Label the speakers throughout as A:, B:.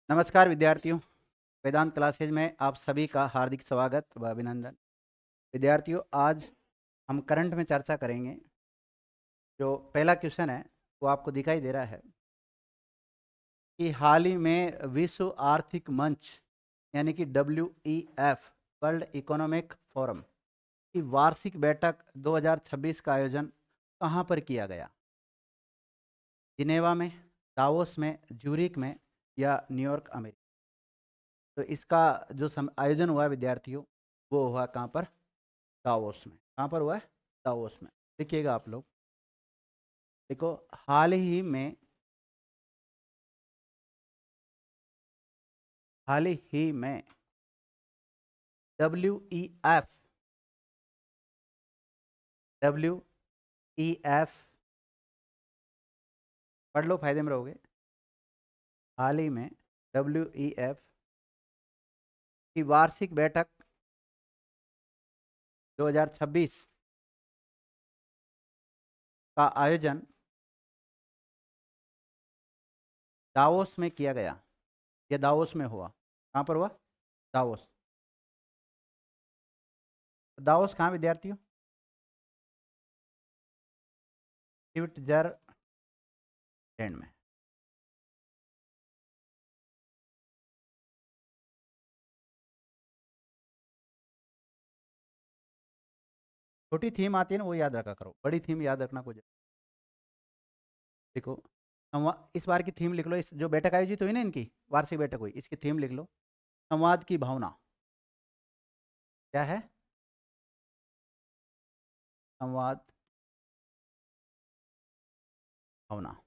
A: नमस्कार विद्यार्थियों, वेदांत क्लासेज में आप सभी का हार्दिक स्वागत व अभिनंदन। विद्यार्थियों, आज हम करंट में चर्चा करेंगे। जो पहला क्वेश्चन है वो आपको दिखाई दे रहा है कि हाल ही में विश्व आर्थिक मंच यानी कि WEF वर्ल्ड इकोनॉमिक फोरम की वार्षिक बैठक 2026 का आयोजन कहाँ पर किया गया? जिनेवा में, दावोस में, ज्यूरिख में या न्यूयॉर्क अमेरिका? तो इसका जो आयोजन हुआ है विद्यार्थियों, वो हुआ कहाँ पर? दावोस में। कहाँ पर हुआ है? दावोस में। देखिएगा आप लोग, देखो हाल ही में डब्ल्यू ई एफ पढ़ लो, फायदे में रहोगे। हाल ही में WEF की वार्षिक बैठक 2026 का आयोजन दावोस में किया गया। यह दावोस में हुआ। कहाँ पर हुआ? दावोस। दावोस कहाँ विद्यार्थियों? स्विट्जरलैंड में। छोटी थीम आती है ना, वो याद रखा करो, बड़ी थीम याद रखना कुछ। देखो, इस बार की थीम लिख लो। इस जो बैठक आयोजित हुई ना, इनकी वार्षिक बैठक हुई, इसकी थीम लिख लो, संवाद की भावना। क्या है? संवाद भावना।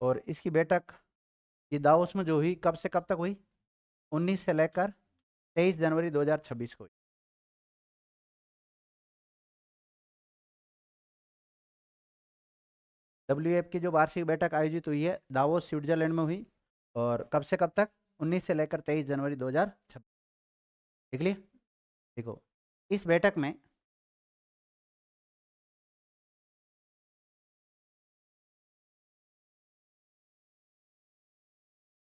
A: और इसकी बैठक ये दावोस में जो हुई, कब से कब तक हुई? 19 से लेकर 23 जनवरी 2026 को हुई। WEF की जो वार्षिक बैठक आयोजित हुई है दावोस स्विट्जरलैंड में हुई। और कब से कब तक? 19 से लेकर 23 जनवरी 2026। देख लिया? देखो, इस बैठक में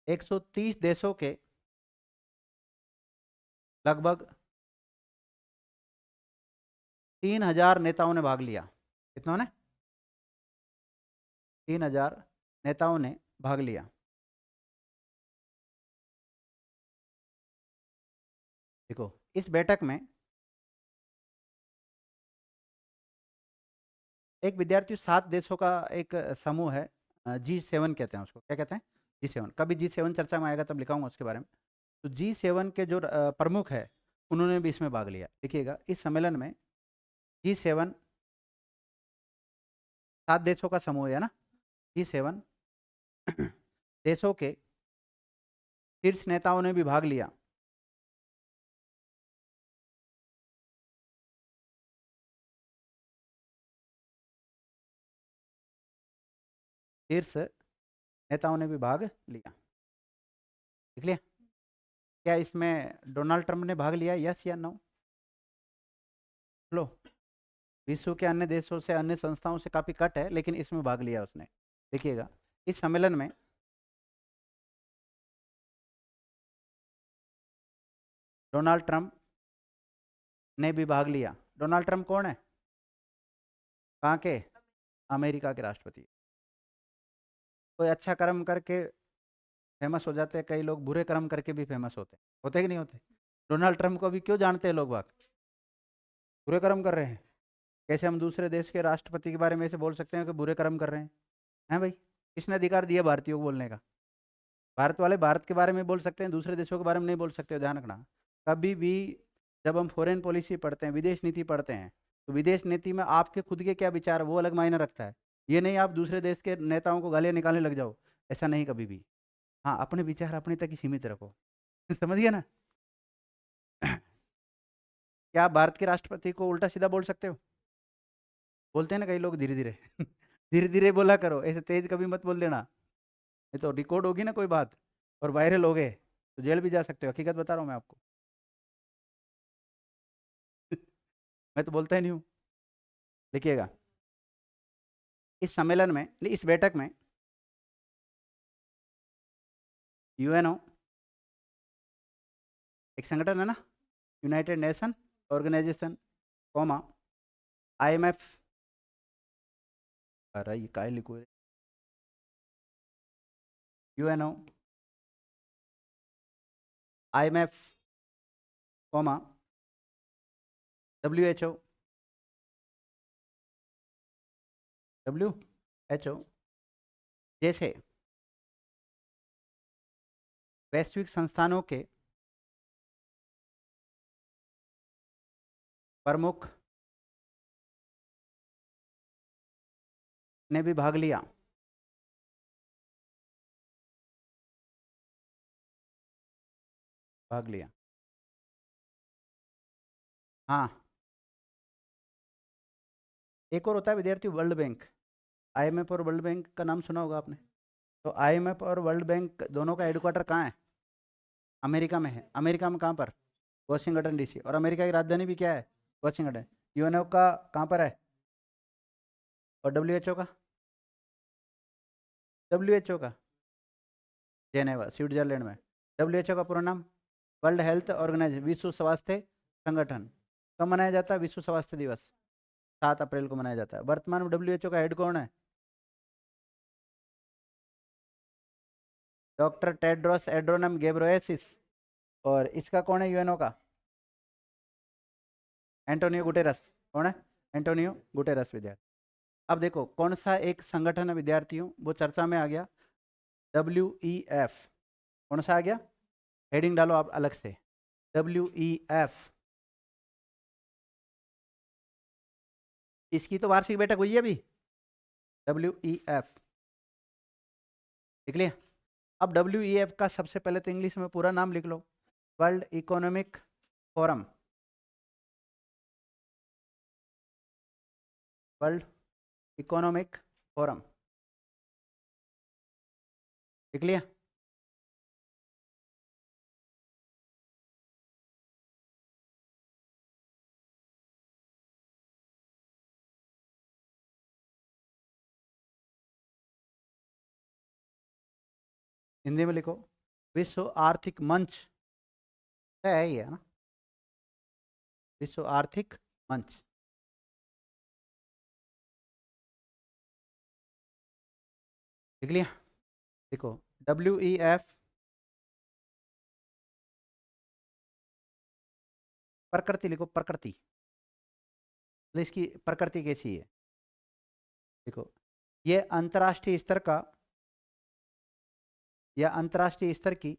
A: 130 देशों के लगभग 3000 नेताओं ने भाग लिया। कितनों ने? 3000 नेताओं ने भाग लिया। देखो, इस बैठक में एक विद्यार्थी 7 देशों का एक समूह है। G7 कहते हैं उसको। क्या कहते हैं? G7। कभी G7 चर्चा में आएगा तब लिखाऊंगा उसके बारे में। तो G7 के जो प्रमुख है, उन्होंने भी इसमें भाग लिया। देखिएगा, इस सम्मेलन में G7 7 देशों का समूह है ना। G7 देशों के शीर्ष नेताओं ने भी भाग लिया। शीर्ष नेताओं ने भी भाग लिया। देख लिया? क्या इसमें डोनाल्ड ट्रंप ने भाग लिया? यस या नो? लो, विश्व के अन्य देशों से, अन्य संस्थाओं से काफी कट है, लेकिन इसमें भाग लिया उसने। देखिएगा, इस सम्मेलन में डोनाल्ड ट्रंप ने भी भाग लिया। डोनाल्ड ट्रंप कौन है? कहाँ के? अमेरिका के राष्ट्रपति। कोई अच्छा कर्म करके फेमस हो जाते हैं, कई लोग बुरे कर्म करके भी फेमस होते हैं कि नहीं होते? डोनाल्ड ट्रंप को भी क्यों जानते हैं लोग बाग? बुरे कर्म कर रहे हैं। कैसे हम दूसरे देश के राष्ट्रपति के बारे में ऐसे बोल सकते हैं कि बुरे कर्म कर रहे हैं भाई? किसने अधिकार दिया भारतीयों को बोलने का? भारत वाले भारत के बारे में बोल सकते हैं, दूसरे देशों के बारे में नहीं बोल सकते। ध्यान रखना, कभी भी जब हम फॉरेन पॉलिसी पढ़ते हैं, विदेश नीति पढ़ते हैं, तो विदेश नीति में आपके खुद के क्या विचार है वो अलग मायने रखता है। ये नहीं आप दूसरे देश के नेताओं को गालियाँ निकालने लग जाओ, ऐसा नहीं कभी भी। हाँ, अपने विचार अपने तक ही सीमित रखो। समझ गया ना? क्या आप भारत के राष्ट्रपति को उल्टा सीधा बोल सकते हो? बोलते हैं ना कई लोग, धीरे धीरे धीरे धीरे बोला करो, ऐसे तेज कभी मत बोल देना, नहीं तो रिकॉर्ड होगी ना कोई बात। और वायरल हो गए तो जेल भी जा सकते हो, हकीकत बता रहा हूँ मैं आपको। मैं तो बोलता ही नहीं हूँ। लिखिएगा, इस सम्मेलन में, इस बैठक में यूएनओ एक संगठन है ना, United Nation Organization, comma IMF, अरे ये काय लिखो, UNO, IMF, comma WHO, WHO जैसे वैश्विक संस्थानों के प्रमुख ने भी भाग लिया। भाग लिया, हाँ। एक और होता है विद्यार्थी वर्ल्ड बैंक, आईएमएफ और वर्ल्ड बैंक का नाम सुना होगा आपने। तो आईएमएफ और वर्ल्ड बैंक दोनों का हेडक्वार्टर कहाँ है? अमेरिका में है। अमेरिका में कहाँ पर? Washington DC. और अमेरिका की राजधानी भी क्या है? वाशिंगटन। यूएनओ का कहाँ पर है? और डब्ल्यूएचओ का? डब्ल्यूएचओ का जेनेवा, स्विट्जरलैंड में। डब्ल्यूएचओ का पूरा नाम वर्ल्ड हेल्थ ऑर्गेनाइजेशन, विश्व स्वास्थ्य संगठन। कब मनाया जाता है विश्व स्वास्थ्य दिवस? 7 अप्रैल को मनाया जाता है। वर्तमान में डब्ल्यूएचओ का हेड कौन है? Doctor Tedros Adhanom Ghebreyesus. और इसका कौन है यूएनओ का? Antonio Guterres. कौन है? Antonio Guterres. विद्यार्थी, अब देखो कौन सा एक संगठन है विद्यार्थियों, वो चर्चा में आ गया, WEF। कौन सा आ गया? हेडिंग डालो आप अलग से, WEF। इसकी तो वार्षिक बैठक हुई है अभी, WEF। लिख लिया? अब WEF का सबसे पहले तो इंग्लिश में पूरा नाम लिख लो, World Economic Forum. World Economic Forum, लिख लिया? हिंदी में लिखो, विश्व आर्थिक मंच है ही है ना, विश्व आर्थिक मंच। लिख लिया? देखो, WEF प्रकृति लिखो, प्रकृति, मतलब इसकी प्रकृति कैसी है? देखो, ये अंतर्राष्ट्रीय स्तर का या अंतर्राष्ट्रीय स्तर की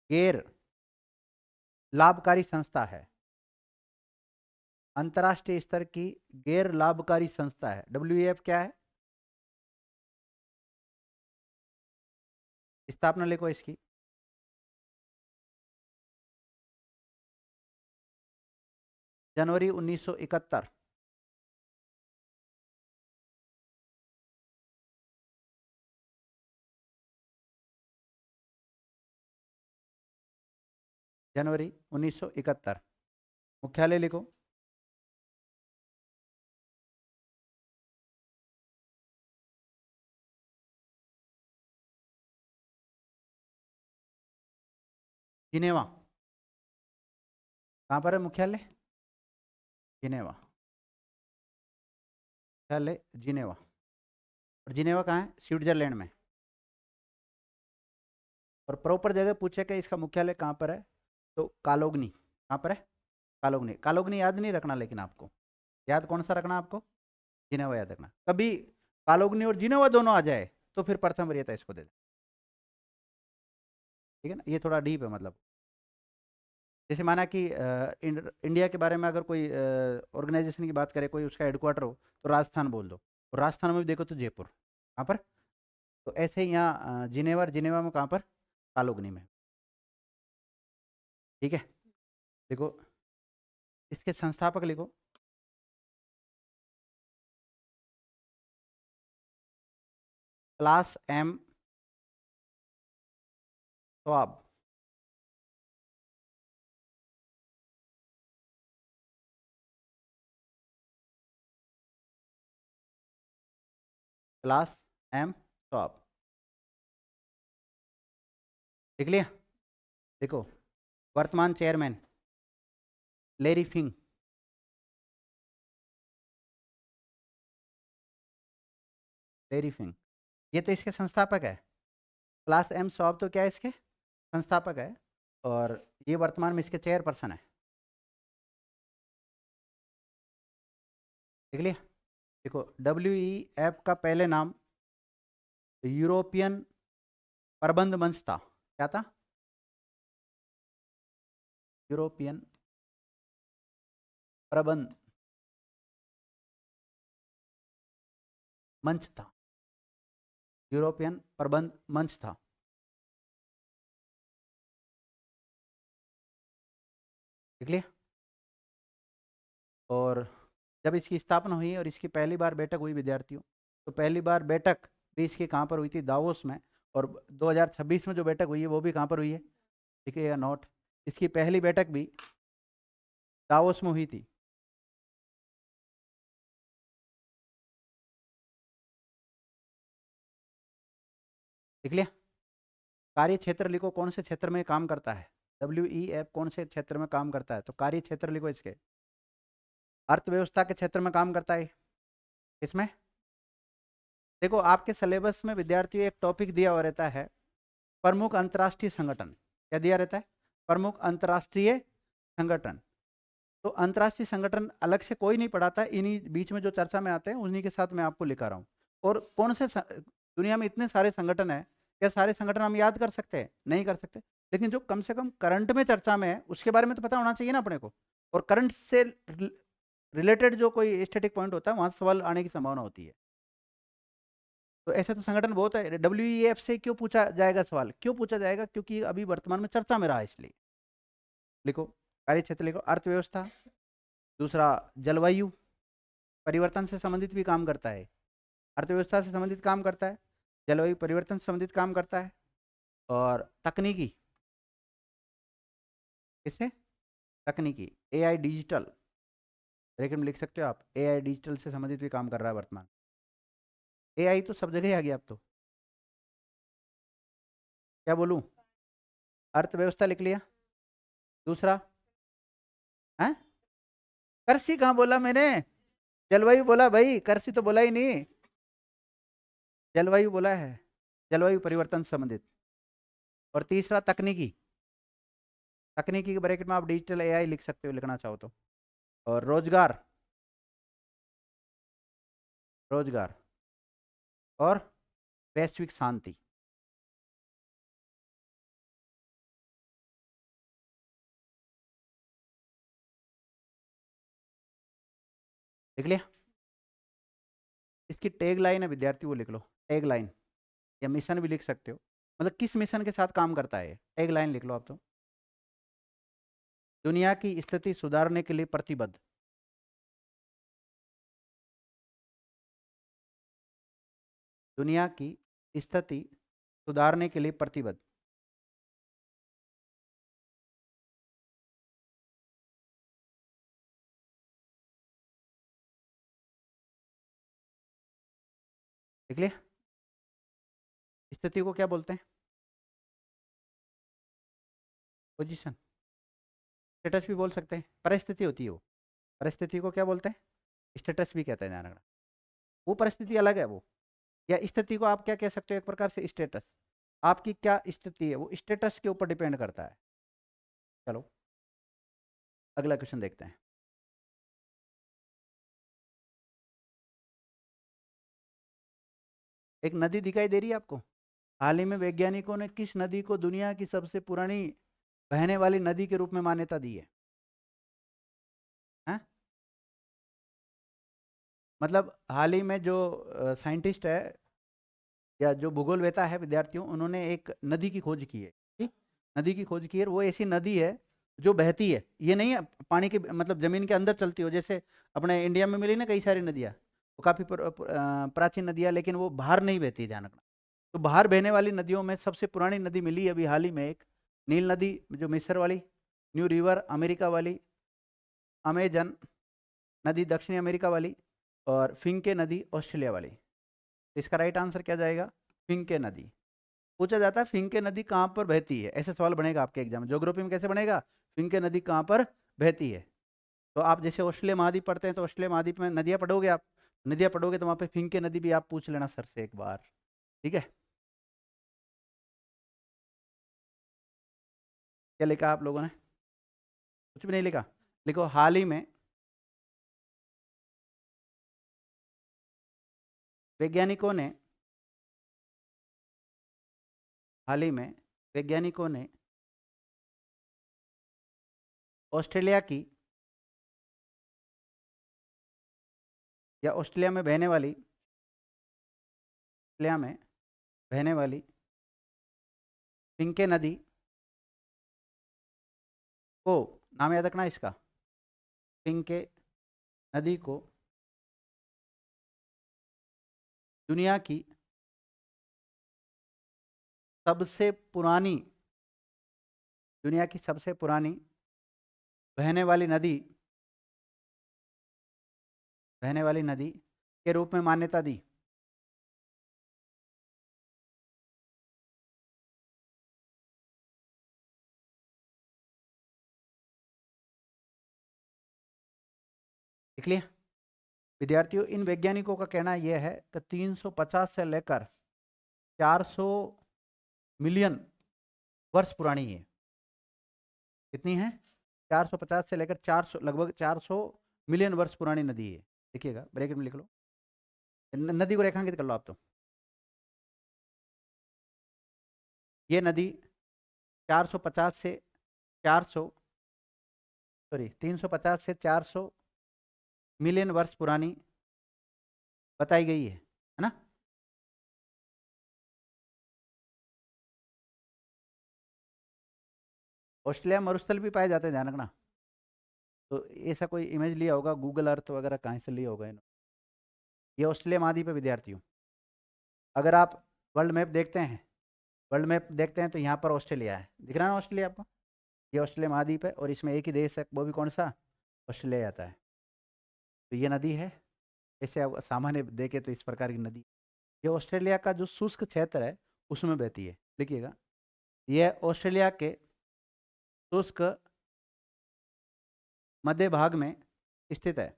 A: गैर लाभकारी संस्था है। अंतर्राष्ट्रीय स्तर की गैर लाभकारी संस्था है। WEF क्या है? स्थापना लिखो इसकी, जनवरी 1971। जनवरी 1971। मुख्यालय लिखो, जिनेवा। कहाँ पर है मुख्यालय? जिनेवा, मुख्यालय जिनेवा। और जिनेवा कहाँ है? स्विट्जरलैंड में। और प्रॉपर जगह पूछे कि इसका मुख्यालय कहाँ पर है, तो कालोगनी। कहाँ पर है? कालोगनी। कालोगनी याद नहीं रखना, लेकिन आपको याद कौन सा रखना आपको? जिनेवा याद रखना। कभी कालोगनी और जिनेवा दोनों आ जाए तो फिर प्रथम वरीयता इसको दे दे, ठीक है ना? ये थोड़ा डीप है, मतलब जैसे माना कि इंडिया के बारे में अगर कोई ऑर्गेनाइजेशन की बात करे, कोई उसका हेडक्वार्टर हो तो राजस्थान बोल दो, और राजस्थान में भी देखो तो जयपुर। कहाँ पर? तो ऐसे ही यहाँ जिनेवा, और जिनेवा में कहाँ पर? कालोगनी में। ठीक है, देखो इसके संस्थापक लिखो, Klaus M Schwab. Klaus M Schwab. लिख लिया। देखो, वर्तमान चेयरमैन लेरी फिंग। लेरी फिंग, ये तो इसके संस्थापक है। क्लास एम स्वाब तो क्या है, इसके संस्थापक है, और ये वर्तमान में इसके चेयरपर्सन है। देख लिया। देखो, WEF का पहले नाम यूरोपियन प्रबंध मंच था। क्या था? यूरोपियन प्रबंध मंच था। यूरोपियन प्रबंध मंच था। देख लिया। और जब इसकी स्थापना हुई और इसकी पहली बार बैठक हुई विद्यार्थियों, तो पहली बार बैठक भी इसकी कहाँ पर हुई थी? दावोस में। और 2026 में जो बैठक हुई है वो भी कहाँ पर हुई है? देखिएगा नोट, इसकी पहली बैठक भी दावोस में हुई थी। देख लिया। कार्य क्षेत्र लिखो, कौन से क्षेत्र में काम करता है? WEF कौन से क्षेत्र में काम करता है? तो कार्य क्षेत्र लिखो इसके, अर्थव्यवस्था के क्षेत्र में काम करता है। इसमें देखो, आपके सिलेबस में विद्यार्थियों एक टॉपिक दिया हुआ रहता है, प्रमुख अंतर्राष्ट्रीय संगठन। क्या दिया रहता है? प्रमुख अंतर्राष्ट्रीय संगठन। तो अंतर्राष्ट्रीय संगठन अलग से कोई नहीं पढ़ाता, इन्हीं बीच में जो चर्चा में आते हैं उन्हीं के साथ मैं आपको लिखा रहा हूँ। और कौन से दुनिया में इतने सारे संगठन है, क्या सारे संगठन हम याद कर सकते हैं? नहीं कर सकते। लेकिन जो कम से कम करंट में चर्चा में है उसके बारे में तो पता होना चाहिए ना अपने को। और करंट से रिलेटेड जो कोई स्टैटिक पॉइंट होता है वहां सवाल आने की संभावना होती है। तो ऐसे तो संगठन बहुत है। WEF से क्यों पूछा जाएगा सवाल? क्यों पूछा जाएगा? क्योंकि अभी वर्तमान में चर्चा में रहा है, इसलिए। लिखो, कार्य क्षेत्र लिखो, अर्थव्यवस्था। दूसरा, जलवायु परिवर्तन से संबंधित भी काम करता है। अर्थव्यवस्था से संबंधित काम करता है, जलवायु परिवर्तन से संबंधित काम करता है। और तकनीकी, किससे? तकनीकी, AI डिजिटल, ब्रैकेट में लिख सकते हो आप, AI डिजिटल से संबंधित भी काम कर रहा है वर्तमान। AI तो सब जगह आ गया अब तो। क्या बोलूं? अर्थव्यवस्था लिख लिया। दूसरा है, कृषि कहाँ बोला मैंने? जलवायु बोला भाई, कृषि तो बोला ही नहीं। जलवायु बोला है, जलवायु परिवर्तन से संबंधित। और तीसरा, तकनीकी। तकनीकी के ब्रैकेट में आप डिजिटल AI लिख सकते हो, लिखना चाहो तो। और रोजगार, रोजगार और वैश्विक शांति। लिख लिया। इसकी टैग लाइन है विद्यार्थी, वो लिख लो, टैग लाइन। या मिशन भी लिख सकते हो, मतलब किस मिशन के साथ काम करता है। टैग लाइन लिख लो आप तो। दुनिया की स्थिति सुधारने के लिए प्रतिबद्ध। दुनिया की स्थिति सुधारने के लिए प्रतिबद्ध। लिख लिया। स्थिति को क्या बोलते हैं? पोजीशन, स्टेटस भी बोल सकते हैं। परिस्थिति होती है वो, परिस्थिति को क्या बोलते हैं? स्टेटस भी कहते हैं, ध्यान रखना। वो परिस्थिति अलग है वो। या स्थिति को आप क्या कह सकते हो? एक प्रकार से स्टेटस। आपकी क्या स्थिति है वो स्टेटस के ऊपर डिपेंड करता है। चलो अगला क्वेश्चन देखते हैं। एक नदी दिखाई दे रही है आपको? हाल ही में वैज्ञानिकों ने किस नदी को दुनिया की सबसे पुरानी बहने वाली नदी के रूप में मान्यता दी है? हैं? मतलब हाल ही में जो साइंटिस्ट है या जो भूगोलवेता है विद्यार्थियों, उन्होंने एक नदी की खोज की है। ठीक, नदी की खोज की है। वो ऐसी नदी है जो बहती है, ये नहीं है पानी के मतलब जमीन के अंदर चलती हो, जैसे अपने इंडिया में मिली ना कई सारी नदियाँ, वो काफ़ी प्राचीन नदियाँ, लेकिन वो बाहर नहीं बहती, ध्यान रखना। तो बाहर बहने वाली नदियों में सबसे पुरानी नदी मिली अभी हाल ही में एक, नील नदी जो मिस्र वाली, न्यू रिवर अमेरिका वाली, अमेजन नदी दक्षिणी अमेरिका वाली, और फिंके नदी ऑस्ट्रेलिया वाली। इसका राइट आंसर क्या जाएगा? फिंके नदी। पूछा जाता है फिंके नदी कहाँ पर बहती है, ऐसे सवाल बनेगा आपके एग्जाम में। ज्योग्राफी में कैसे बनेगा? फिंके नदी कहाँ पर बहती है। तो आप जैसे ऑस्ट्रेलिया महाद्वीप पढ़ते हैं तो ऑस्ट्रेलिया महाद्वीप में नदियाँ पढ़ोगे आप, नदियाँ पढ़ोगे तो वहाँ पे फिंके नदी भी आप पूछ लेना सर से एक बार, ठीक है। क्या लिखा आप लोगों ने? कुछ भी नहीं लिखा? लिखो हाल ही में वैज्ञानिकों ने, हाल ही में वैज्ञानिकों ने ऑस्ट्रेलिया की या ऑस्ट्रेलिया में बहने वाली, ऑस्ट्रेलिया में बहने वाली फिंके नदी को, नाम याद रखना इसका, फिंके नदी को दुनिया की सबसे पुरानी, दुनिया की सबसे पुरानी बहने वाली नदी, बहने वाली नदी के रूप में मान्यता दी। लिख लिया विद्यार्थियों? इन वैज्ञानिकों का कहना यह है कि 350 से लेकर 400 मिलियन वर्ष पुरानी है। कितनी है? 450 से लेकर 400, लगभग 400 मिलियन वर्ष पुरानी नदी है। लिखिएगा, ब्रैकेट में लिख लो, नदी को रेखांकित कर लो आप। तो ये नदी 450 से 400, सॉरी 350 से 400 मिलियन वर्ष पुरानी बताई गई है ना? ऑस्ट्रेलिया मरुस्थल भी पाए जाते हैं, ध्यान रखना। तो ऐसा कोई इमेज लिया होगा गूगल अर्थ वगैरह, कहाँ से लिया होगा इन्होंने। ये ऑस्ट्रेलिया महाद्वीप है विद्यार्थियों। अगर आप वर्ल्ड मैप देखते हैं, वर्ल्ड मैप देखते हैं तो यहाँ पर ऑस्ट्रेलिया है, दिख रहा है ना ऑस्ट्रेलिया आपको? ये ऑस्ट्रेलिया महाद्वीप है और इसमें एक ही देश है, वो भी कौन सा? ऑस्ट्रेलिया आता है। तो ये नदी है, ऐसे आप सामान्य देखे तो इस प्रकार की नदी। ये ऑस्ट्रेलिया का जो शुष्क क्षेत्र है उसमें बहती है। लिखिएगा, यह ऑस्ट्रेलिया के शुष्क मध्य भाग में स्थित है।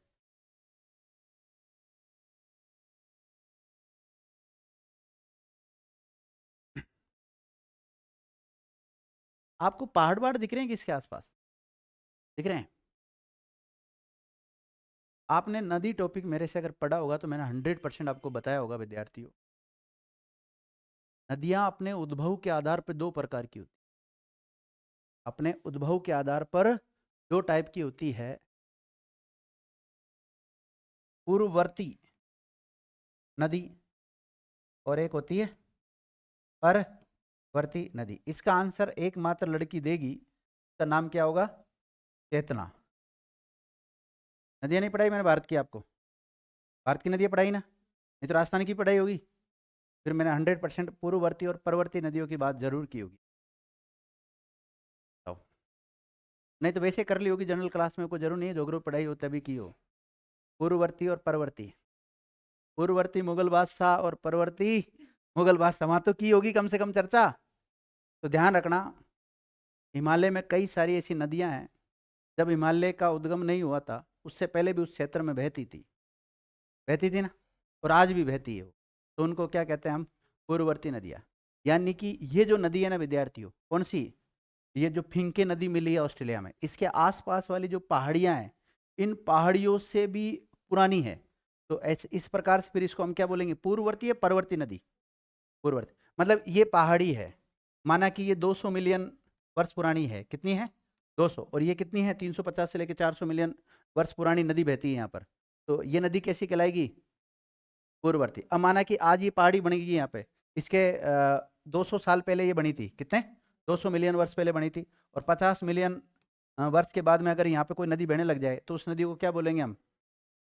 A: आपको पहाड़ वहाड़ दिख रहे हैं किसके आसपास? दिख रहे हैं? आपने नदी टॉपिक मेरे से अगर पढ़ा होगा तो मैंने 100% आपको बताया होगा विद्यार्थियों, नदियां अपने उद्भव के आधार पर दो प्रकार की होती, अपने उद्भव के आधार पर दो टाइप की होती है। पूर्ववर्ती नदी और एक होती है परवर्ती नदी। इसका आंसर एकमात्र लड़की देगी, इसका नाम क्या होगा? चेतना। नदियां नहीं पढ़ाई मैंने भारत की आपको? भारत की नदियां पढ़ाई ना? नहीं तो राजस्थान की पढ़ाई होगी। फिर मैंने 100% पूर्ववर्ती और परवर्ती नदियों की बात जरूर की होगी। तो नहीं तो वैसे कर ली होगी जनरल क्लास में, कोई जरूर नहीं है, जोग्राफी पढ़ाई हो तभी की हो। पूर्ववर्ती और परवर्ती, पूर्ववर्ती मुगल बादशाह और परवर्ती मुगल बादशाह, वहां तो की होगी कम से कम चर्चा। तो ध्यान रखना, हिमालय में कई सारी ऐसी नदियां हैं, जब हिमालय का उद्गम नहीं हुआ था उससे पहले भी उस क्षेत्र में बहती थी, बहती थी ना, और आज भी बहती है वो। तो उनको क्या कहते हैं हम? पूर्ववर्ती नदियाँ। यानी कि ये जो नदी है ना विद्यार्थियों, कौन सी? ये जो फिंके नदी मिली है ऑस्ट्रेलिया में, इसके आसपास वाली जो पहाड़ियाँ हैं, इन पहाड़ियों से भी पुरानी है। तो इस प्रकार से फिर इसको हम क्या बोलेंगे? पूर्ववर्ती या परवर्ती नदी? पूर्ववर्ती। मतलब ये पहाड़ी है, माना कि ये 200 मिलियन वर्ष पुरानी है। कितनी है? 200। और ये कितनी है? 350 से लेकर 400 मिलियन वर्ष पुरानी नदी बहती है यहाँ पर। तो ये नदी कैसी कहलाएगी? पूर्ववर्ती। अब माना कि आज ये पहाड़ी बनी गई यहाँ पे, इसके 200 साल पहले ये बनी थी। कितने? 200 मिलियन वर्ष पहले बनी थी। और 50 मिलियन वर्ष के बाद में अगर यहाँ पे कोई नदी बहने लग जाए तो उस नदी को क्या बोलेंगे हम?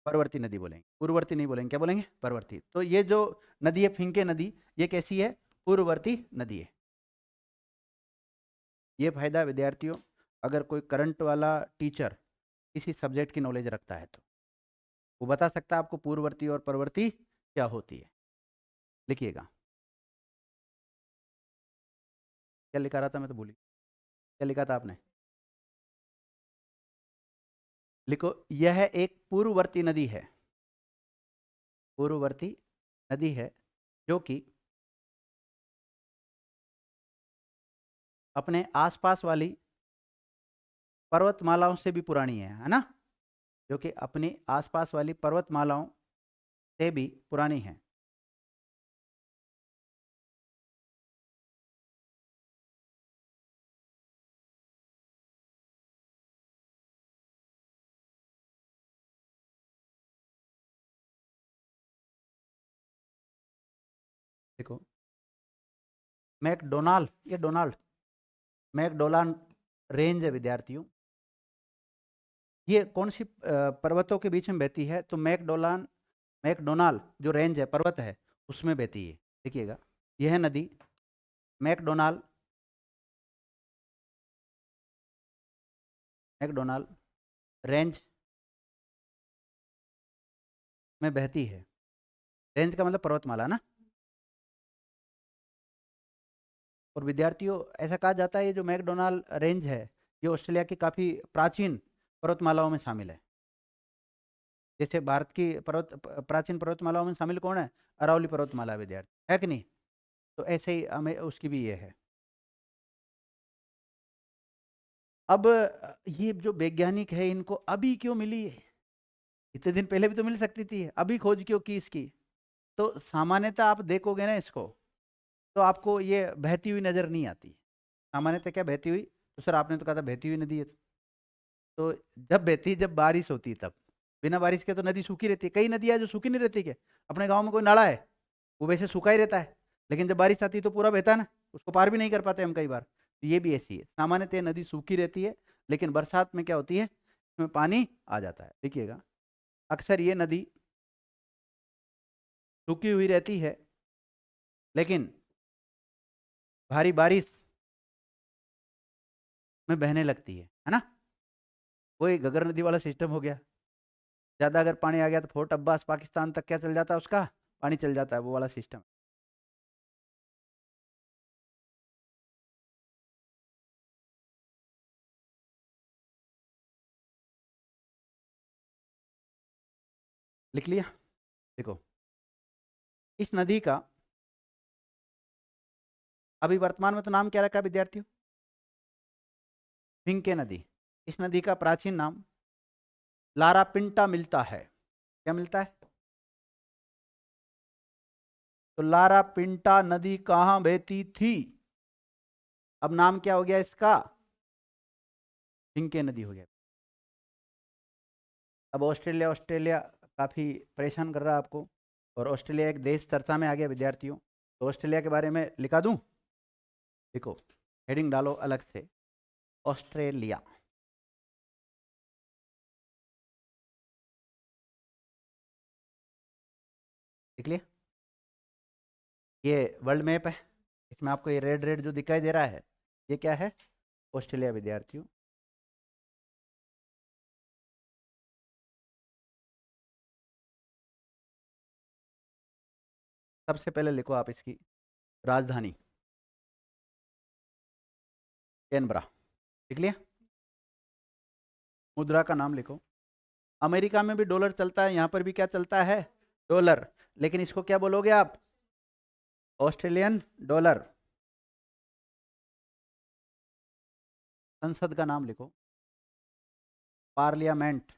A: परवर्ती नदी बोलेंगे, पूर्ववर्ती नहीं बोलेंगे। क्या बोलेंगे? परवर्ती। तो ये जो नदी है फिंके नदी, ये कैसी है? पूर्ववर्ती नदी है। ये फायदा विद्यार्थियों, अगर कोई करंट वाला टीचर किसी सब्जेक्ट की नॉलेज रखता है तो वो बता सकता है आपको पूर्ववर्ती और परवर्ती क्या होती है। लिखिएगा, क्या लिखा रहा था मैं तो भूल गया। क्या लिखा था आपने? लिखो, यह एक पूर्ववर्ती नदी है। पूर्ववर्ती नदी है जो कि अपने आसपास वाली पर्वतमालाओं से भी पुरानी है ना? जो कि अपनी आसपास वाली पर्वतमालाओं से भी पुरानी है। देखो, मैकडोनाल्ड, ये डोनाल्ड, मैकडोनाल्ड रेंज है विद्यार्थियों। ये कौन सी पर्वतों के बीच में बहती है? तो मैकडोनाल्ड जो रेंज है, पर्वत है, उसमें बहती है। देखिएगा, यह नदी मैकडोनाल्ड मैकडोनाल्ड रेंज में बहती है। रेंज का मतलब पर्वतमाला ना। और विद्यार्थियों, ऐसा कहा जाता है ये जो मैकडोनाल्ड रेंज है, ये ऑस्ट्रेलिया की काफ़ी प्राचीन पर्वतमालाओं में शामिल है। जैसे भारत की प्राचीन पर्वतमालाओं में शामिल कौन है? अरावली पर्वतमाला विद्यार्थी, है कि नहीं? तो ऐसे ही हमें उसकी भी ये है। अब ये जो वैज्ञानिक है, इनको अभी क्यों मिली है? इतने दिन पहले भी तो मिल सकती थी, अभी खोज क्यों की इसकी? तो सामान्यतः आप देखोगे ना इसको, तो आपको ये बहती हुई नजर नहीं आती। सामान्यतः क्या बहती हुई? तो सर आपने तो कहा था बहती हुई नदी है। तो जब बहती, जब बारिश होती तब। बिना बारिश के तो नदी सूखी रहती है। कई नदियां जो सूखी नहीं रहती, क्या अपने गाँव में कोई नाला है, वो वैसे सूखा ही रहता है, लेकिन जब बारिश आती है तो पूरा बहता है ना, उसको पार भी नहीं कर पाते हम कई बार। तो ये भी ऐसी है, सामान्यतः नदी सूखी रहती है, लेकिन बरसात में क्या होती है, इसमें पानी आ जाता है। देखिएगा, अक्सर ये नदी सूखी हुई रहती है, लेकिन भारी बारिश में बहने लगती है ना? वही घग्गर नदी वाला सिस्टम हो गया। ज़्यादा अगर पानी आ गया तो फोर्ट अब्बास पाकिस्तान तक क्या चल जाता है, उसका पानी चल जाता है, वो वाला सिस्टम। लिख लिया? देखो, इस नदी का अभी वर्तमान में तो नाम क्या रखा है विद्यार्थियों? फिंके नदी। इस नदी का प्राचीन नाम लारा पिंटा मिलता है। क्या मिलता है? तो लारा पिंटा नदी कहाँ बहती थी? अब नाम क्या हो गया इसका? फिंके नदी हो गया। अब ऑस्ट्रेलिया ऑस्ट्रेलिया काफ़ी परेशान कर रहा है आपको, और ऑस्ट्रेलिया एक देश चर्चा में आ गया विद्यार्थियों। तो ऑस्ट्रेलिया के बारे में लिखा दूं? देखो, हेडिंग डालो अलग से, ऑस्ट्रेलिया। देख लिया? ये वर्ल्ड मैप है, इसमें आपको ये रेड रेड जो दिखाई दे रहा है, ये क्या है? ऑस्ट्रेलिया विद्यार्थियों। सबसे पहले लिखो आप इसकी राजधानी, कैनबरा। लिख लिया? मुद्रा का नाम लिखो। अमेरिका में भी डॉलर चलता है, यहाँ पर भी क्या चलता है? डॉलर। लेकिन इसको क्या बोलोगे आप? Australian dollar. संसद का नाम लिखो, पार्लियामेंट।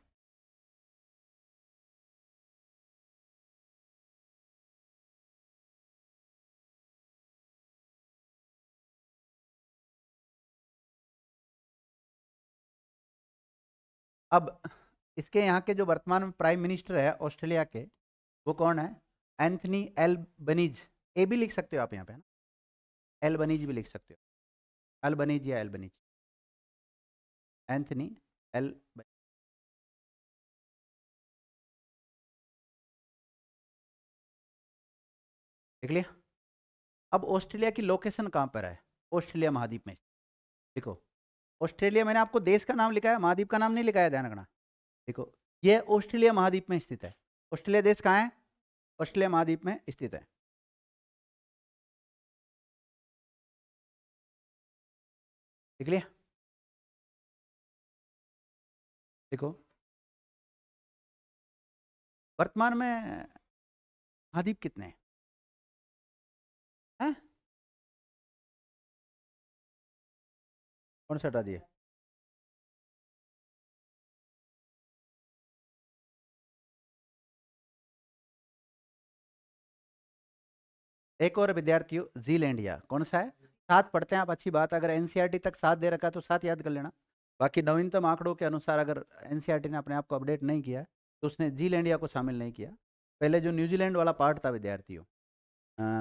A: अब इसके यहाँ के जो वर्तमान में प्राइम मिनिस्टर है ऑस्ट्रेलिया के, वो कौन है? Anthony Albanese. ए भी लिख सकते हो आप यहाँ पे, है ना? एल्बनीज भी लिख सकते हो, एल्बनीज या एल्बनीज, एंथनी एल। देख लिया? अब ऑस्ट्रेलिया की लोकेशन कहाँ पर है? ऑस्ट्रेलिया महाद्वीप में। देखो, ऑस्ट्रेलिया मैंने आपको देश का नाम लिखा है, महाद्वीप का नाम नहीं लिखा है, ध्यान रखना। देखो, ये ऑस्ट्रेलिया महाद्वीप में स्थित है। ऑस्ट्रेलिया देश कहाँ है? ऑस्ट्रेलिया महाद्वीप में स्थित है। देख लिया? देखो, वर्तमान में महाद्वीप कितने हैं? हैं? कौन सा हटा दिए? एक और विद्यार्थियों, जीलैंडिया कौन सा है? 7 पढ़ते हैं आप, अच्छी बात। अगर एनसीईआरटी तक 7 दे रखा है तो 7 याद कर लेना। बाकी नवीनतम आंकड़ों के अनुसार अगर एनसीईआरटी ने अपने आप को अपडेट नहीं किया तो उसने जीलैंडिया को शामिल नहीं किया। पहले जो न्यूजीलैंड वाला पार्ट था विद्यार्थियों,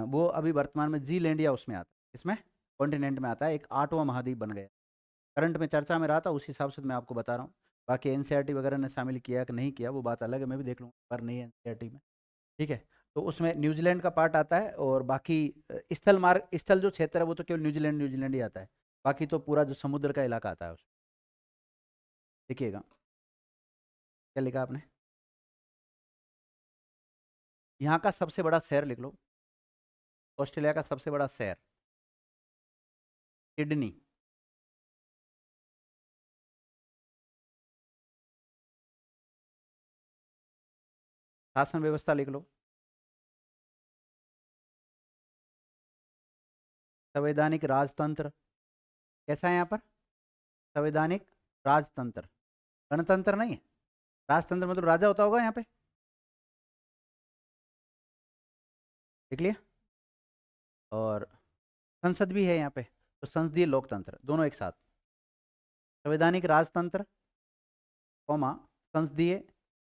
A: वो अभी वर्तमान में जीलैंडिया उसमें आता है। इसमें कॉन्टिनेंट में आता है, एक 8वां महाद्वीप बन गया। करंट में चर्चा में रहा था, उस हिसाब से मैं आपको बता रहा हूँ। बाकी एनसीईआरटी वगैरह ने शामिल किया कि नहीं किया वो बात अलग है, मैं भी देख लूँगा, पर नहीं है एनसीईआरटी में। ठीक है, तो उसमें न्यूजीलैंड का पार्ट आता है, और बाकी स्थल मार्ग, स्थल जो क्षेत्र है वो तो केवल न्यूजीलैंड न्यूजीलैंड ही आता है। बाकी तो पूरा जो समुद्र का इलाका आता है उसमें। देखिएगा क्या लिखा आपने। यहाँ का सबसे बड़ा शहर लिख लो, ऑस्ट्रेलिया का सबसे बड़ा शहर सिडनी। शासन व्यवस्था लिख लो, संवैधानिक राजतंत्र। कैसा है यहाँ पर? संवैधानिक राजतंत्र, गणतंत्र नहीं है। राजतंत्र मतलब राजा होता होगा यहाँ पे। देख लिया? और संसद भी है यहाँ पे, तो संसदीय लोकतंत्र दोनों एक साथ। संवैधानिक राजतंत्र, कौमा, संसदीय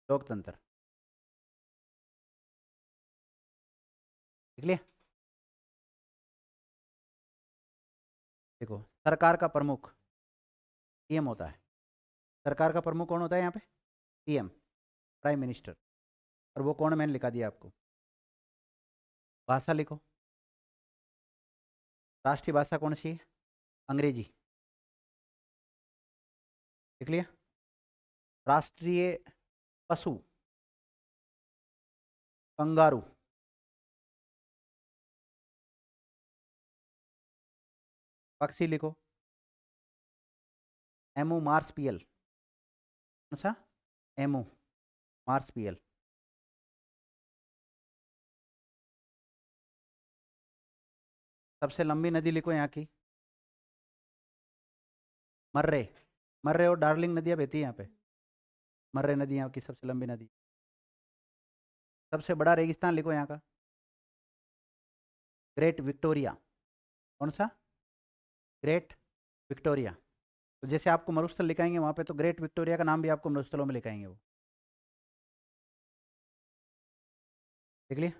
A: लोकतंत्र। देख लिया? देखो, सरकार का प्रमुख पीएम होता है। सरकार का प्रमुख कौन होता है यहाँ पे? PM, prime minister. और वो कौन, मैंने लिखा दिया आपको। भाषा लिखो, राष्ट्रीय भाषा कौन सी है? अंग्रेजी। देख लिया? राष्ट्रीय पशु, कंगारू। पक्षी लिखो, एमू मार्सपियल। कौन सा? एमू मार्सपियल। सबसे लंबी नदी लिखो यहाँ की, मर्रे। मर्रे और डार्लिंग नदियाँ बहती है यहाँ पे। मर्रे नदी यहाँ की सबसे लंबी नदी। सबसे बड़ा रेगिस्तान लिखो यहाँ का, ग्रेट विक्टोरिया। कौन सा? Great Victoria. तो जैसे आपको मरुस्थल लिखाएंगे वहाँ पे, तो ग्रेट विक्टोरिया का नाम भी आपको मरुस्थलों में लिखाएंगे वो। देख लिया?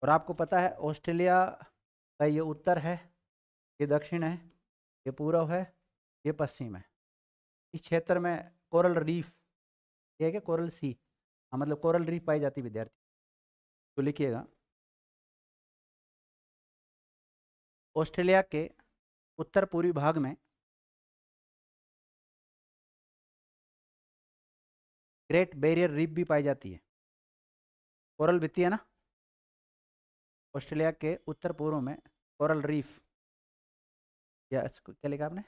A: और आपको पता है ऑस्ट्रेलिया का ये उत्तर है, ये दक्षिण है, ये पूर्व है, ये पश्चिम है। इस क्षेत्र में कोरल रीफ, ये है क्या? कोरल सी, हाँ, मतलब कोरल रीफ पाई जाती है विद्यार्थी। तो लिखिएगा, ऑस्ट्रेलिया के उत्तर पूर्वी भाग में ग्रेट बैरियर रीफ भी पाई जाती है। कोरल भित्ति है ना, ऑस्ट्रेलिया के उत्तर पूर्व में कोरल रीफ, या इसको क्या लिखा आपने?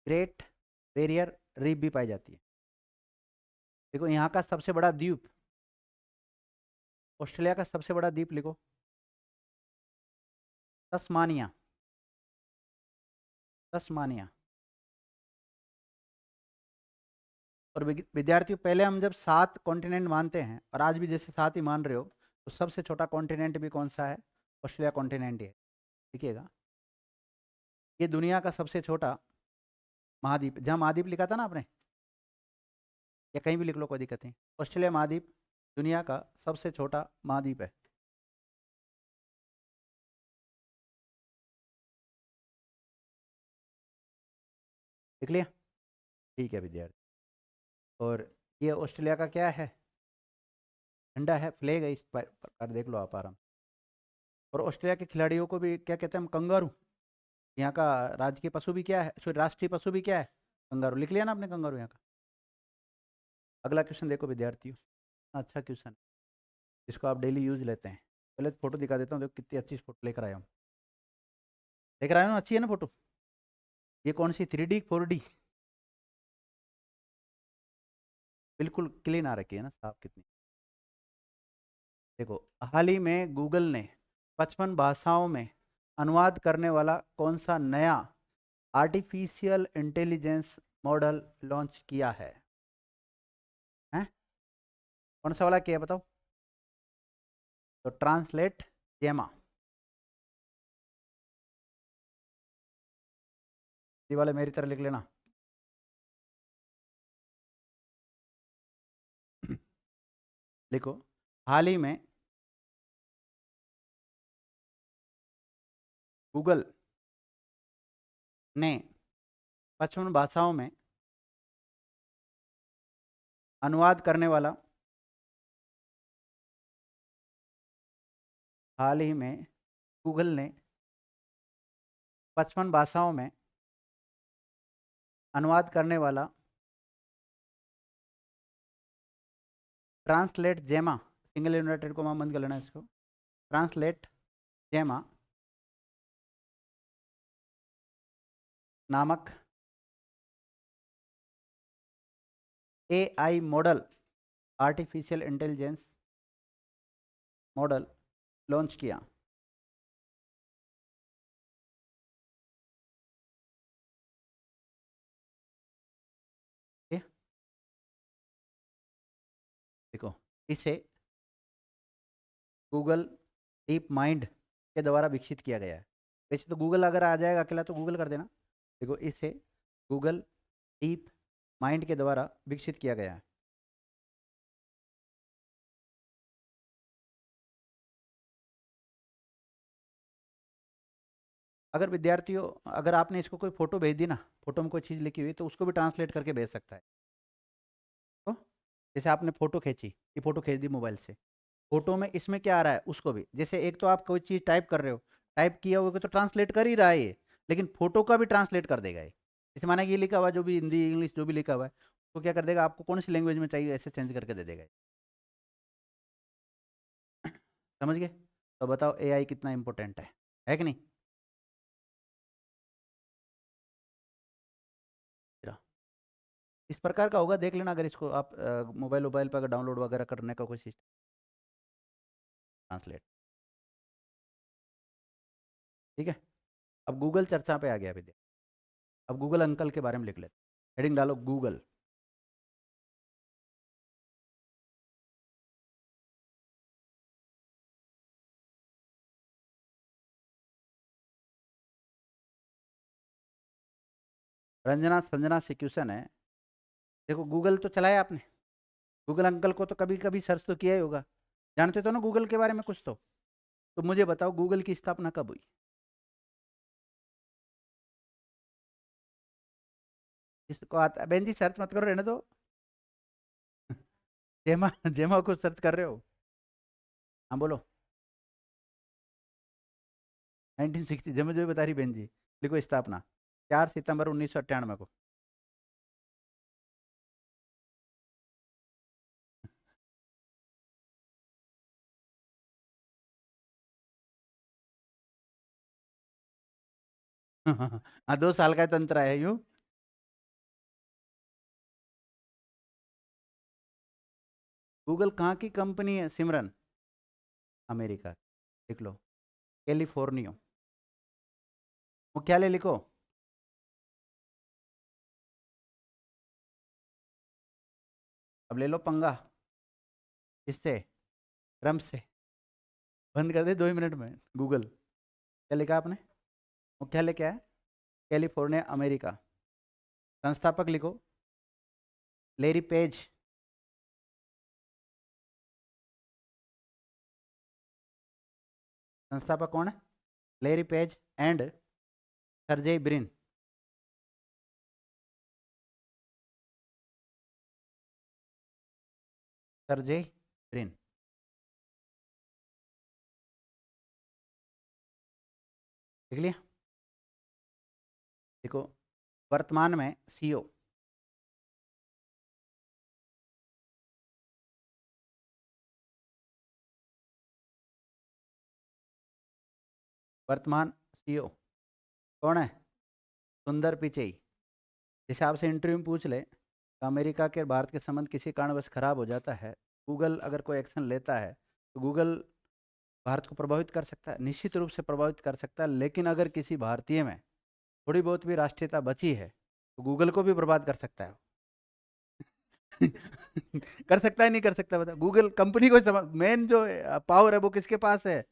A: ग्रेट बैरियर रीफ भी पाई जाती है। देखो, यहाँ का सबसे बड़ा द्वीप, ऑस्ट्रेलिया का सबसे बड़ा द्वीप लिखो, तस्मानिया। तस्मानिया। और विद्यार्थियों, पहले हम जब 7 कॉन्टिनेंट मानते हैं, और आज भी जैसे 7 ही मान रहे हो, तो सबसे छोटा कॉन्टिनेंट भी कौन सा है? ऑस्ट्रेलिया कॉन्टिनेंट ही है। देखिएगा, ये दुनिया का सबसे छोटा महाद्वीप, जहाँ महाद्वीप लिखा था ना आपने, या कहीं भी लिख लो, कोई दिक्कत नहीं। ऑस्ट्रेलिया महाद्वीप दुनिया का सबसे छोटा महाद्वीप है। देख लिया? ठीक है विद्यार्थी। और ये ऑस्ट्रेलिया का क्या है? झंडा है, फ्लैग है, इस पर देख लो आप आराम। और ऑस्ट्रेलिया के खिलाड़ियों को भी क्या कहते हैं हम, कंगारू। यहाँ का राजकीय पशु भी क्या है, सॉरी राष्ट्रीय पशु भी क्या है, कंगारू। लिख लिया ना आपने कंगारू यहाँ का। अगला क्वेश्चन देखो विद्यार्थियों, अच्छा क्वेश्चन, इसको आप डेली यूज लेते हैं। पहले फोटो दिखा देता हूँ, देखो कितनी अच्छी फोटो लेकर आया हूँ। लेकर आया हूँ ना, अच्छी है ना फोटो। ये कौन सी 3D 4D? बिल्कुल क्लीन आ रखी है ना, साफ कितनी। देखो, हाल ही में गूगल ने 55 भाषाओं में अनुवाद करने वाला कौन सा नया आर्टिफिशियल इंटेलिजेंस मॉडल लॉन्च किया है? हैं? कौन सा वाला किया बताओ? तो ट्रांसलेट जेमा, ये वाले मेरी तरह लिख लेना। लिखो, हाल ही में गूगल ने 55 भाषाओं में अनुवाद करने वाला, हाल ही में गूगल ने 55 भाषाओं में अनुवाद करने वाला ट्रांसलेट जेमा, सिंगल यूनाइटेड को बंद कर लेना इसको, ट्रांसलेट जेमा नामक AI model, artificial intelligence model launch किया। देखो, इसे गूगल डीप माइंड के द्वारा विकसित किया गया है। वैसे तो गूगल अगर आ जाएगा अकेला तो गूगल कर देना। देखो, इसे गूगल डीप माइंड के द्वारा विकसित किया गया है। अगर विद्यार्थियों, अगर आपने इसको कोई फोटो भेज दी ना, फोटो में कोई चीज़ लिखी हुई, तो उसको भी ट्रांसलेट करके भेज सकता है। तो जैसे आपने फोटो खींची, ये फोटो खींच दी मोबाइल से, फोटो में इसमें क्या आ रहा है उसको भी, जैसे एक तो आप कोई चीज़ टाइप कर रहे हो, टाइप किया हुआ तो ट्रांसलेट कर ही रहा है ये, लेकिन फोटो का भी ट्रांसलेट कर देगा ये। जैसे माना कि ये लिखा हुआ है, जो भी हिंदी इंग्लिश जो भी लिखा हुआ है, तो क्या कर देगा, आपको कौन सी लैंग्वेज में चाहिए ऐसे चेंज करके दे देगा ये। समझ गए? तो बताओ AI कितना इंपॉर्टेंट है कि नहीं? चलो, इस प्रकार का होगा, देख लेना अगर इसको आप मोबाइल वोबाइल पर अगर डाउनलोड वगैरह करने का कोई सिस्टम, ट्रांसलेट। ठीक है, अब गूगल चर्चा पे आ गया विद्या। अब गूगल अंकल के बारे में लिख लेते, हेडिंग डालो गूगल। रंजना संजना से क्वेश्चन है, देखो गूगल तो चलाया आपने, गूगल अंकल को तो कभी कभी सर्च तो किया ही होगा, जानते तो ना गूगल के बारे में कुछ तो मुझे बताओ गूगल की स्थापना कब हुई? जिसको आता, बहन जी सर्च मत करो, रहने दो। जेमा जेमा को सर्च कर रहे हो? हाँ बोलो। 1960, जब मुझे बता रही बहन जी, लिखो स्थापना 4 सितंबर 1998 को। हाँ, 2 साल का तंत्र है यूं। गूगल कहाँ की कंपनी है सिमरन? अमेरिका। लिख लो, कैलिफोर्निया। मुख्यालय लिखो। अब ले लो पंगा, इससे, क्रम से बंद कर दे 2 ही मिनट में गूगल। क्या लिखा आपने? मुख्यालय क्या है? California America. संस्थापक लिखो, लेरी पेज। संस्थापक कौन है? Larry Page and Sergey Brin. Sergey Brin. देख लिया। देखो वर्तमान में सीईओ, वर्तमान सीईओ कौन है? सुंदर पिचई। जैसे आपसे इंटरव्यू में पूछ ले तो अमेरिका के भारत के संबंध किसी कारणवश खराब हो जाता है, गूगल अगर कोई एक्शन लेता है तो गूगल भारत को प्रभावित कर सकता है, निश्चित रूप से प्रभावित कर सकता है। लेकिन अगर किसी भारतीय में थोड़ी बहुत भी राष्ट्रीयता बची है तो गूगल को भी बर्बाद कर सकता है। कर सकता है नहीं कर सकता बता? गूगल कंपनी को मेन जो पावर है वो किसके पास है?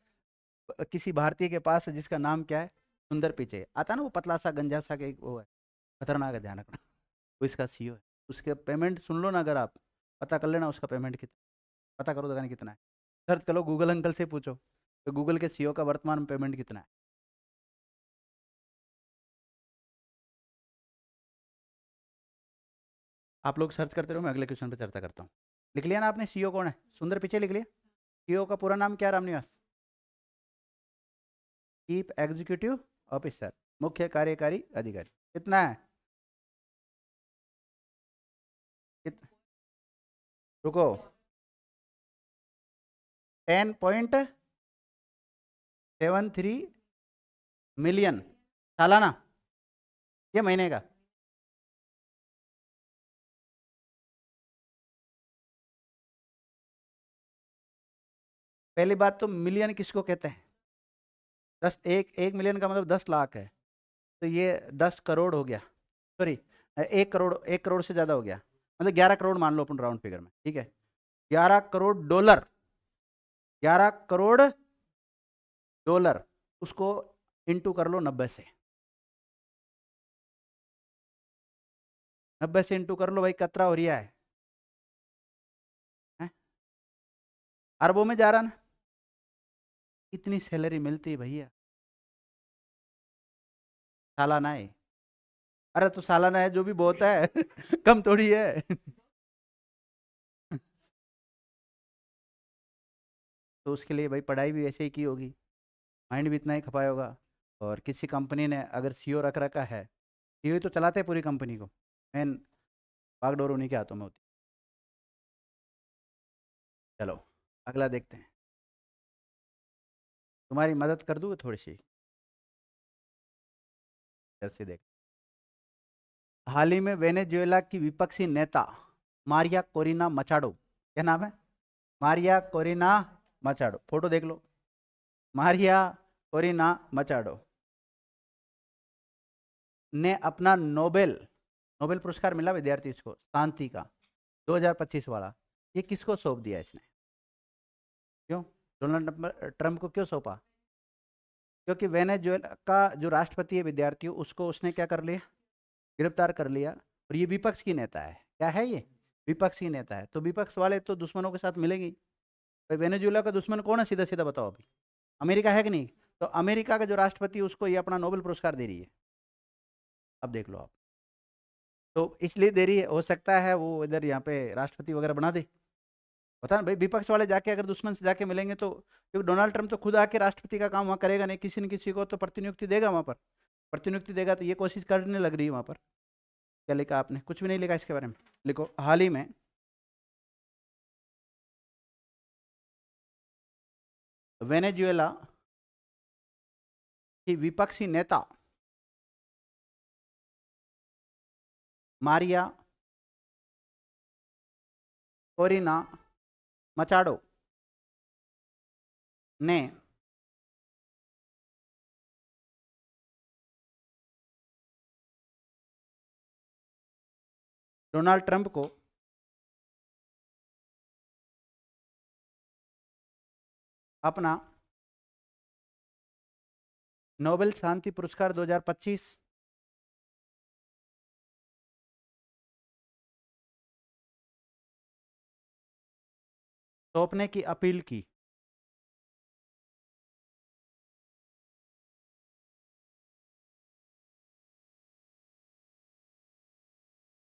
A: किसी भारतीय के पास है जिसका नाम क्या है? सुंदर पिचई। आता ना वो पतला सा गंजा सा के वो है, खतरनाक है, ध्यान रखना। वो इसका सीईओ है। उसके पेमेंट सुन लो ना, अगर आप पता कर लेना उसका पेमेंट कितना, पता करो दुकान कितना है, सर्च करो गूगल अंकल से पूछो तो गूगल के सीईओ का वर्तमान पेमेंट कितना है। आप लोग सर्च करते रहो, मैं अगले क्वेश्चन पे चर्चा करता हूँ। लिख लिया ना आपने सीईओ कौन है? सुंदर पिचई लिख लिया। सीईओ का पूरा नाम क्या है रामनिवास? चीफ एग्जीक्यूटिव ऑफिसर, मुख्य कार्यकारी अधिकारी। कितना है? कित, रुको, 10.73 मिलियन सालाना, ये महीने का? पहली बात तो मिलियन किसको कहते हैं? 1 मिलियन का मतलब 10 लाख है, तो ये 10 करोड़ हो गया। सॉरी, 1 करोड़, 1 करोड़ से ज़्यादा हो गया, मतलब 11 करोड़ मान लो अपन राउंड फिगर में, ठीक है? 11 करोड़ डॉलर, 11 करोड़ डॉलर, उसको इंटू कर लो 90 से, 90 से इंटू कर लो भाई, कतरा हो रिया है? अरबों में जा रहा ना? कितनी सैलरी मिलती है भैया? सालाना है। अरे तो सालाना है जो भी बहुत है। कम थोड़ी है। तो उसके लिए भाई पढ़ाई भी वैसे ही की होगी, माइंड भी इतना ही खपाया होगा। और किसी कंपनी ने अगर सीईओ रख रखा है, सीईओ तो चलाते हैं पूरी कंपनी को, मेन बागडोर उन्हीं के हाथों में होती है। चलो अगला देखते हैं, तुम्हारी मदद कर दूँ थोड़ी सी, जैसे देख। हाल ही में वेनेजुएला की विपक्षी नेता मारिया कोरिना मचाडो, क्या नाम है? मारिया कोरिना मचाडो, फोटो देख लो, मारिया कोरिना मचाडो ने अपना नोबेल, नोबेल पुरस्कार मिला विद्यार्थी इसको शांति का 2025 वाला, ये किसको सौंप दिया इसने? क्यों डोनाल्ड ट्रंप को क्यों सौंपा? क्योंकि वेनेजुएला का जो राष्ट्रपति है विद्यार्थी, उसको उसने क्या कर लिया? गिरफ्तार कर लिया। और ये विपक्ष की नेता है, क्या है ये? विपक्ष की नेता है, तो विपक्ष वाले तो दुश्मनों के साथ मिलेंगे ही। भाई वेनेजुएला का दुश्मन कौन है, सीधा सीधा बताओ अभी? अमेरिका है कि नहीं? तो अमेरिका का जो राष्ट्रपति उसको ये अपना नोबेल पुरस्कार दे रही है। अब देख लो आप, तो इसलिए दे रही है, हो सकता है वो इधर यहाँ पे राष्ट्रपति वगैरह बना दे। पता ना भाई, विपक्ष वाले जाके अगर दुश्मन से जाके मिलेंगे तो, क्योंकि डोनाल्ड ट्रंप तो खुद आके राष्ट्रपति का काम वहाँ करेगा नहीं, किसी न किसी को तो प्रतिनियुक्ति देगा वहाँ पर, प्रतिनियुक्ति देगा, तो ये कोशिश करने लग रही है वहाँ पर। क्या लिखा आपने? कुछ भी नहीं लिखा इसके बारे में। लिखो हाल ही में वेनेजुएला की विपक्षी नेता मारिया कोरिना मचाडो ने डोनाल्ड ट्रंप को अपना नोबेल शांति पुरस्कार 2025 सौंपने की अपील की।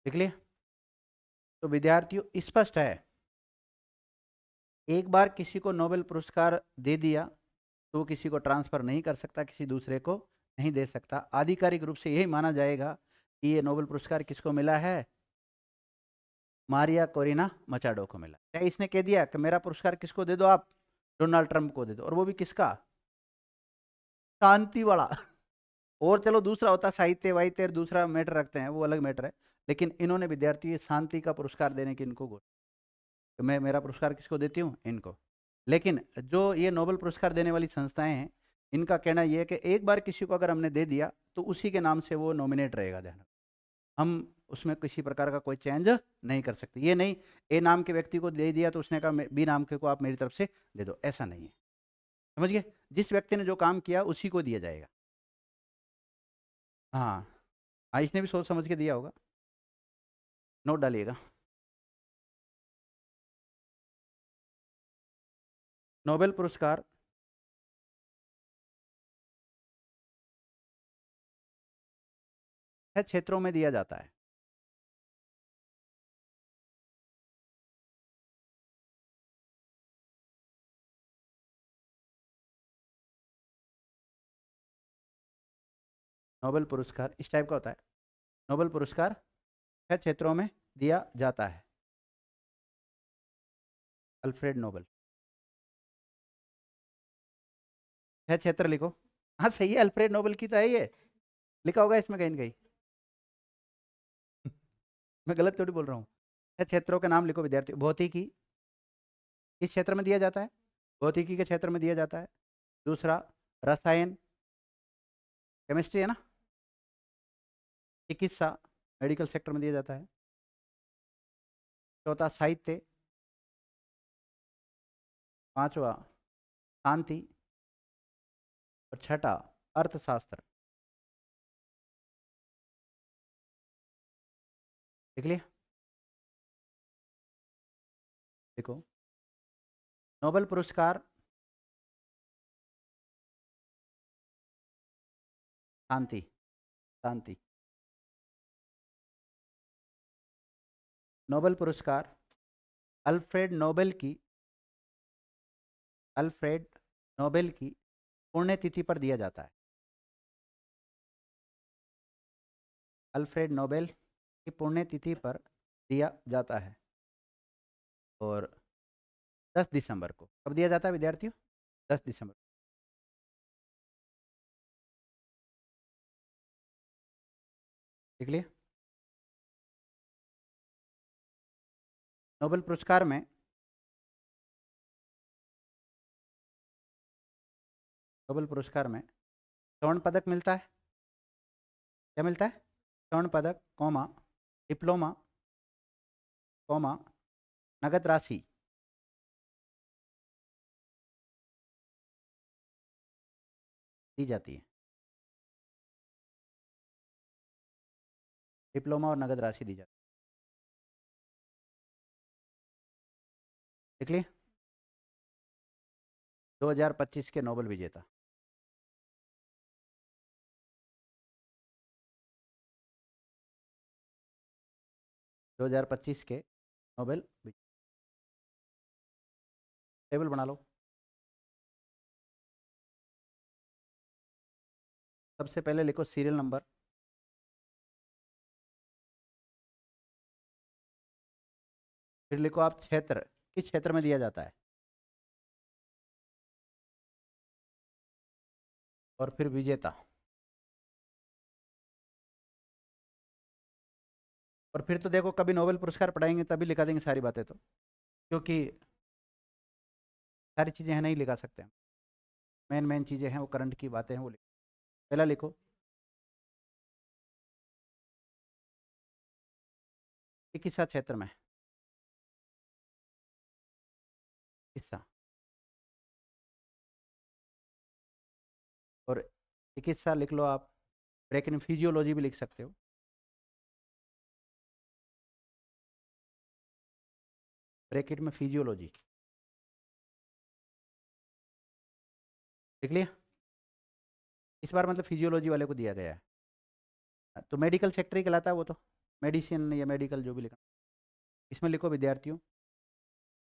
A: देख लिया? तो विद्यार्थियों स्पष्ट है, एक बार किसी को नोबेल पुरस्कार दे दिया तो वो किसी को ट्रांसफर नहीं कर सकता किसी दूसरे को नहीं दे सकता। आधिकारिक रूप से यही माना जाएगा कि ये नोबेल पुरस्कार किसको मिला है? मारिया कोरिना मचाडो को मिला। क्या इसने कह दिया कि मेरा पुरस्कार किसको दे दो आप? डोनाल्ड ट्रंप को दे दो, और वो भी किसका? शांति वाला। और चलो दूसरा होता साहित्य वाहित्य, दूसरा मैटर रखते हैं, वो अलग मैटर है। लेकिन इन्होंने विद्यार्थियों शांति का पुरस्कार देने की इनको तो मैं मेरा पुरस्कार किसको देती हूँ? इनको। लेकिन जो ये नोबेल पुरस्कार देने वाली संस्थाएं हैं, इनका कहना यह है कि एक बार किसी को अगर हमने दे दिया तो उसी के नाम से वो नॉमिनेट रहेगा। ध्यान, हम उसमें किसी प्रकार का कोई चेंज नहीं कर सकते। ये नहीं ए नाम के व्यक्ति को दे दिया तो उसने कहा बी नाम के को आप मेरी तरफ से दे दो, ऐसा नहीं है। समझ गए? जिस व्यक्ति ने जो काम किया उसी को दिया जाएगा। हाँ हाँ, इसने भी सोच समझ के दिया होगा। नोट डालिएगा। नोबेल पुरस्कार छह क्षेत्रों में दिया जाता है। नोबेल पुरस्कार इस टाइप का होता है। नोबेल पुरस्कार छह क्षेत्रों में दिया जाता है। Alfred Nobel. छह क्षेत्र लिखो। हाँ सही है, अल्फ्रेड नोबेल की तो है ये, लिखा होगा इसमें कहीं न कहीं। मैं गलत थोड़ी बोल रहा हूँ। छह क्षेत्रों के नाम लिखो विद्यार्थी। भौतिकी किस क्षेत्र में दिया जाता है? भौतिकी के क्षेत्र में दिया जाता है। दूसरा रसायन, केमिस्ट्री है ना। चिकित्सा, मेडिकल सेक्टर में दिया जाता है। चौथा साहित्य। पांचवा शांति। और छठा अर्थशास्त्र। देख लिया? देखो, नोबेल पुरस्कार शांति, शांति। नोबेल पुरस्कार अल्फ्रेड नोबेल की, अल्फ्रेड नोबेल की पुण्यतिथि पर दिया जाता है। अल्फ्रेड नोबेल की पुण्यतिथि पर दिया जाता है। और 10 दिसंबर को कब दिया जाता है विद्यार्थियों? 10 दिसंबर। देख लिया? नोबेल पुरस्कार में नोबेल पुरस्कार में स्वर्ण पदक मिलता है। क्या मिलता है? स्वर्ण पदक, कॉमा डिप्लोमा, कॉमा नगद राशि दी जाती है। डिप्लोमा और नगद राशि दी जाती है। देख लिए? 2025 के नोबेल विजेता। 2025 के नोबेल टेबल बना लो। सबसे पहले लिखो सीरियल नंबर। फिर लिखो आप क्षेत्र, किस क्षेत्र में दिया जाता है, और फिर विजेता। और फिर तो देखो, कभी नोबेल पुरस्कार पढ़ाएंगे तभी लिखा देंगे सारी बातें तो, क्योंकि सारी चीज़ें हैं नहीं लिखा सकते हम। मेन मेन चीज़ें हैं वो करंट की बातें हैं वो लिखो। पहला लिखो चिकित्सा क्षेत्र में, चिकित्सा। और चिकित्सा लिख लो आप, ब्रैकेट में फिजियोलॉजी भी लिख सकते हो। ब्रैकेट में फिजियोलॉजी। लिख लिया? इस बार मतलब फिजियोलॉजी वाले को दिया गया है। तो मेडिकल सेक्टर ही कहलाता है वो तो, मेडिसिन या मेडिकल जो भी लिखा। इसमें लिखो विद्यार्थियों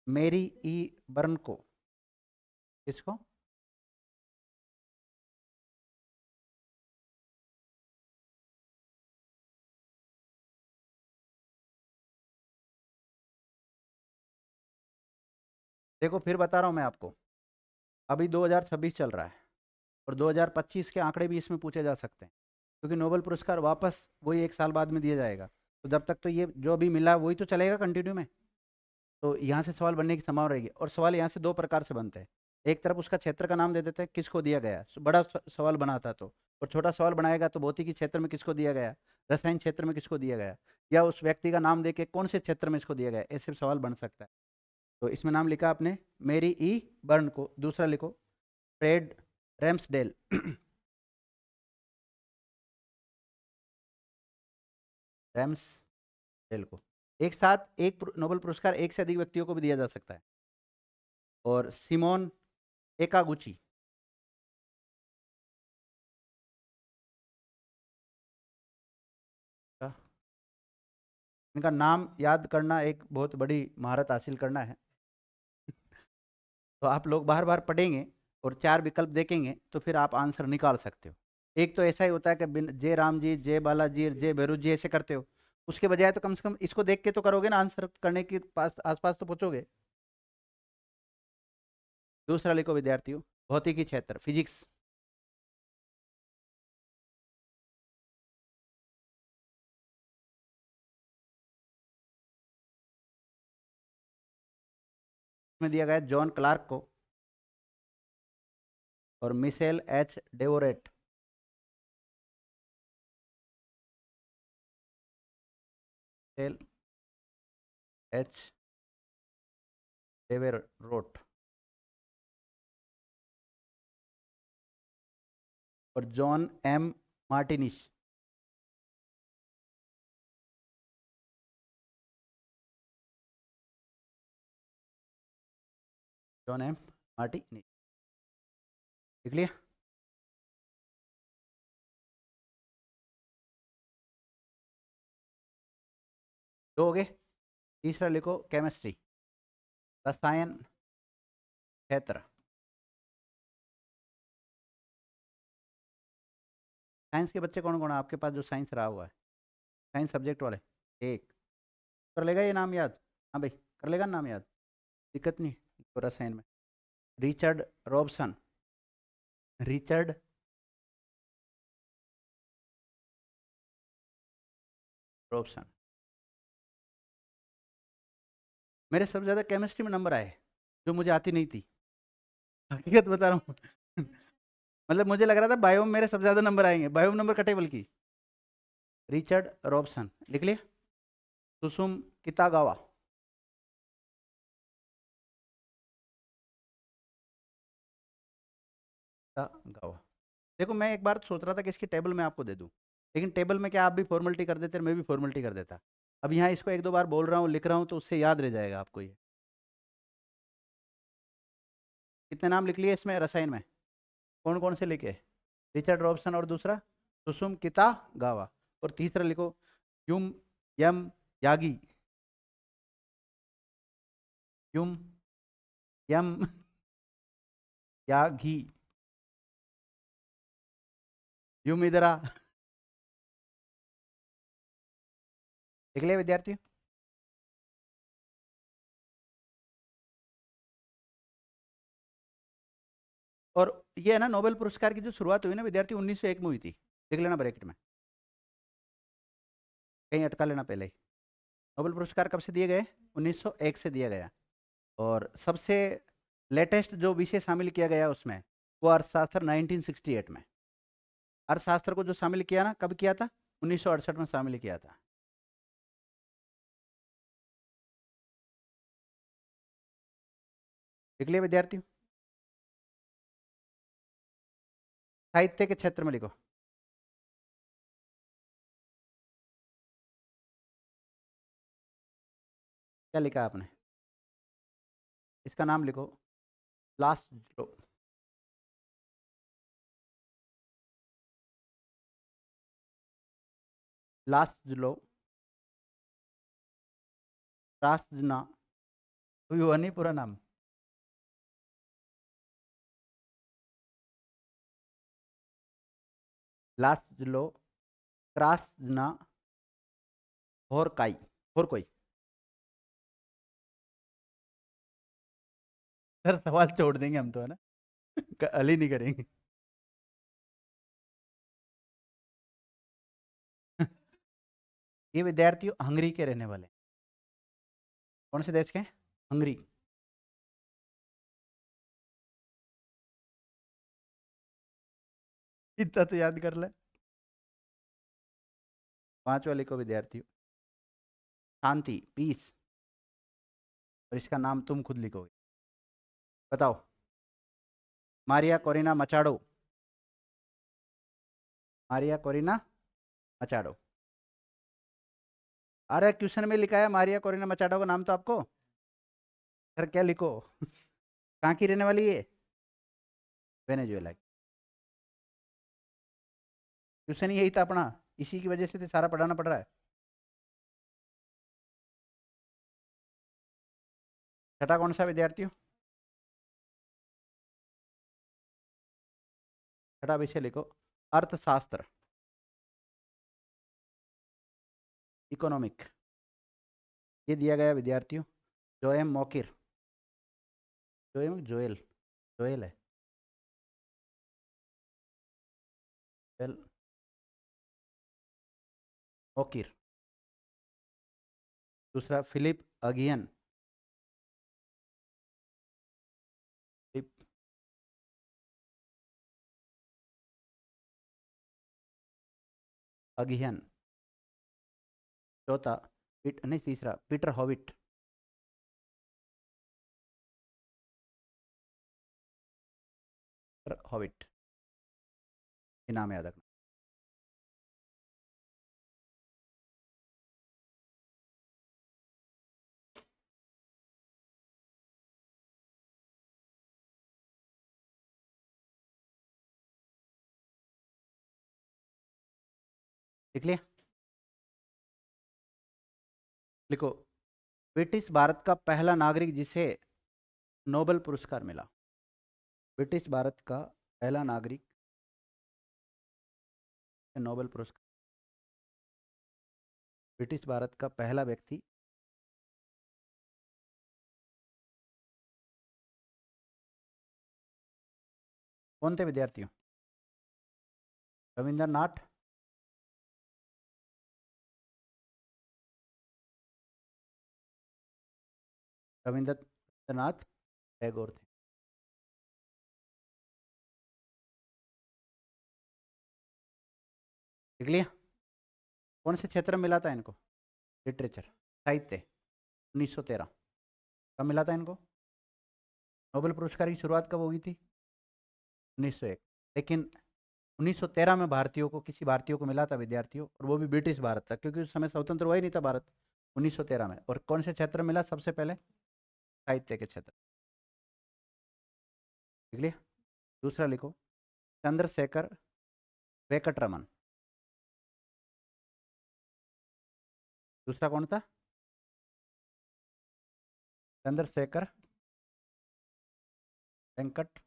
A: मेरी ई बर्न को। किसको? देखो फिर बता रहा हूँ मैं आपको, अभी 2026 चल रहा है और 2025 के आंकड़े भी इसमें पूछे जा सकते हैं, क्योंकि नोबेल पुरस्कार वापस वही 1 साल बाद में दिया जाएगा। तो जब तक तो ये जो अभी मिला वही तो चलेगा कंटिन्यू में। तो यहाँ से सवाल बनने की संभावना रहेगी, और सवाल यहाँ से दो प्रकार से बनते हैं। एक तरफ उसका क्षेत्र का नाम दे देते हैं, किसको दिया गया है, बड़ा सवाल बनाता है तो, और छोटा सवाल बनाएगा तो भौतिकी क्षेत्र में किसको दिया गया, रसायन क्षेत्र में किसको दिया गया, या उस व्यक्ति का नाम दे के कौन से क्षेत्र में इसको दिया गया, ऐसे सवाल बन सकता है। तो इसमें नाम लिखा आपने मेरी ई बर्न को, दूसरा लिखो फ्रेड रैम्सडेल। रैम्सडेल को। एक साथ एक नोबेल पुरस्कार एक से अधिक व्यक्तियों को भी दिया जा सकता है। और सिमोन एकागुची, इनका नाम याद करना एक बहुत बड़ी महारत हासिल करना है। तो आप लोग बार बार पढ़ेंगे और 4 विकल्प देखेंगे तो फिर आप आंसर निकाल सकते हो। एक तो ऐसा ही होता है कि बिन जय राम जी, जय बालाजी, जय भैरू जी ऐसे करते हो, उसके बजाय तो कम से कम इसको देख के तो करोगे ना, आंसर करने के पास आसपास तो पहुंचोगे। दूसरा लिखो विद्यार्थियों, भौतिकी क्षेत्र, फिजिक्स। में दिया गया है जॉन क्लार्क को और मिशेल एच डेवोरेट। मिशेल एच डेवेरोट और जॉन एम मार्टिनिश। जॉन एम मार्टिनिश, लिख लिया। दो हो गए। तीसरा लिखो केमिस्ट्री, रसायन क्षेत्र। साइंस के बच्चे कौन कौन है आपके पास जो साइंस रहा हुआ है, साइंस सब्जेक्ट वाले? एक कर लेगा ये नाम याद? हाँ भाई, कर लेगा नाम याद, दिक्कत नहीं। तो रसायन में रिचर्ड रॉबसन, रिचर्ड रॉबसन। मेरे सबसे ज़्यादा केमिस्ट्री में नंबर आए, जो मुझे आती नहीं थी, हकीकत बता रहा हूँ। मतलब मुझे लग रहा था बायो में मेरे सबसे ज़्यादा नंबर आएंगे, बायो में नंबर कटे बल्कि। रिचर्ड रॉबसन लिख लिया। सुसुम कितागावा, कितागावा। देखो मैं एक बार सोच रहा था कि इसकी टेबल मैं आपको दे दूं, लेकिन टेबल में क्या आप भी फॉर्मेलिटी कर देते, मैं भी फॉर्मेलिटी कर देता। अब यहाँ इसको एक दो बार बोल रहा हूँ, लिख रहा हूँ, तो उससे याद रह जाएगा आपको ये। कितने नाम लिख लिए इसमें रसायन में, कौन कौन से लिखे? रिचर्ड रॉबसन और दूसरा सुसुम किता गावा, और तीसरा लिखो युम यम यागी, युम यम यागी, युम इधरा। लिख लिया विद्यार्थी? और ये है ना, नोबेल पुरस्कार की जो शुरुआत हुई ना विद्यार्थी 1901 में हुई थी, लिख लेना ब्रैकेट में, कहीं अटका लेना पहले ही। नोबेल पुरस्कार कब से दिए गए? 1901 से दिया गया। और सबसे लेटेस्ट जो विषय शामिल किया गया उसमें, वो अर्थशास्त्र 1968 में। अर्थशास्त्र को जो शामिल किया ना, कब किया था? 1968 में शामिल किया था। लिख लिया विद्यार्थियों? साहित्य के क्षेत्र में लिखो। क्या लिखा आपने? इसका नाम लिखो लास्ट, लास्ट लो रासजना, कोई हुआ नहीं पूरा नाम। लास्ट लो क्रासजना और काई, और कोई? सर सवाल छोड़ देंगे हम तो, है ना। हल ही नहीं करेंगे। ये विद्यार्थी हंगरी के रहने वाले हैं। कौन से देश के हैं? हंगरी। इतना तो याद कर ले। पांच वाले को विद्यार्थी, शांति, पीस। और इसका नाम तुम खुद लिखोगे। बताओ। Maria Corina Machado. Maria Corina Machado. अरे क्वेश्चन में लिखा है मारिया कोरिना मचाडो का नाम तो आपको। सर क्या लिखो? कहाँ की रहने वाली है? वेनेजुएला की। क्वेश्चन यही था अपना। इसी की वजह से तो सारा पढ़ाना पड़ रहा है। छठा कौन सा विद्यार्थियों? छठा विषय लिखो, अर्थशास्त्र, इकोनॉमिक। ये दिया गया विद्यार्थियों, जोएम मोकिर। जोएम जोएल, जोएल है। Joel Mokyr. दूसरा फिलिप अगियन। Philippe Aghion. चौथा नहीं, तीसरा पीटर हॉविट। पीटर हॉविट, ये नाम याद रखना। लिख लिया? लिखो, ब्रिटिश भारत का पहला नागरिक जिसे नोबेल पुरस्कार मिला। ब्रिटिश भारत का पहला नागरिक, नोबेल पुरस्कार। ब्रिटिश भारत का पहला व्यक्ति। कौन थे विद्यार्थियों? रविंद्रनाथ। रविंद्रनाथ टैगोर थे। लिख लिया? कौन से क्षेत्र में मिला था इनको? लिटरेचर, साहित्य, 1913। कब मिला था इनको? नोबेल पुरस्कार की शुरुआत कब हुई थी? 1901। लेकिन 1913 में भारतीयों को, किसी भारतीयों को मिला था विद्यार्थियों, और वो भी ब्रिटिश भारत था, क्योंकि उस समय स्वतंत्र हुआ ही नहीं था भारत 1913 में। और कौन से क्षेत्र में मिला सबसे पहले? साहित्य के क्षेत्र। लिख लिया? दूसरा लिखो, चंद्रशेखर वेंकटरमन। दूसरा कौन था? चंद्रशेखर वेंकट,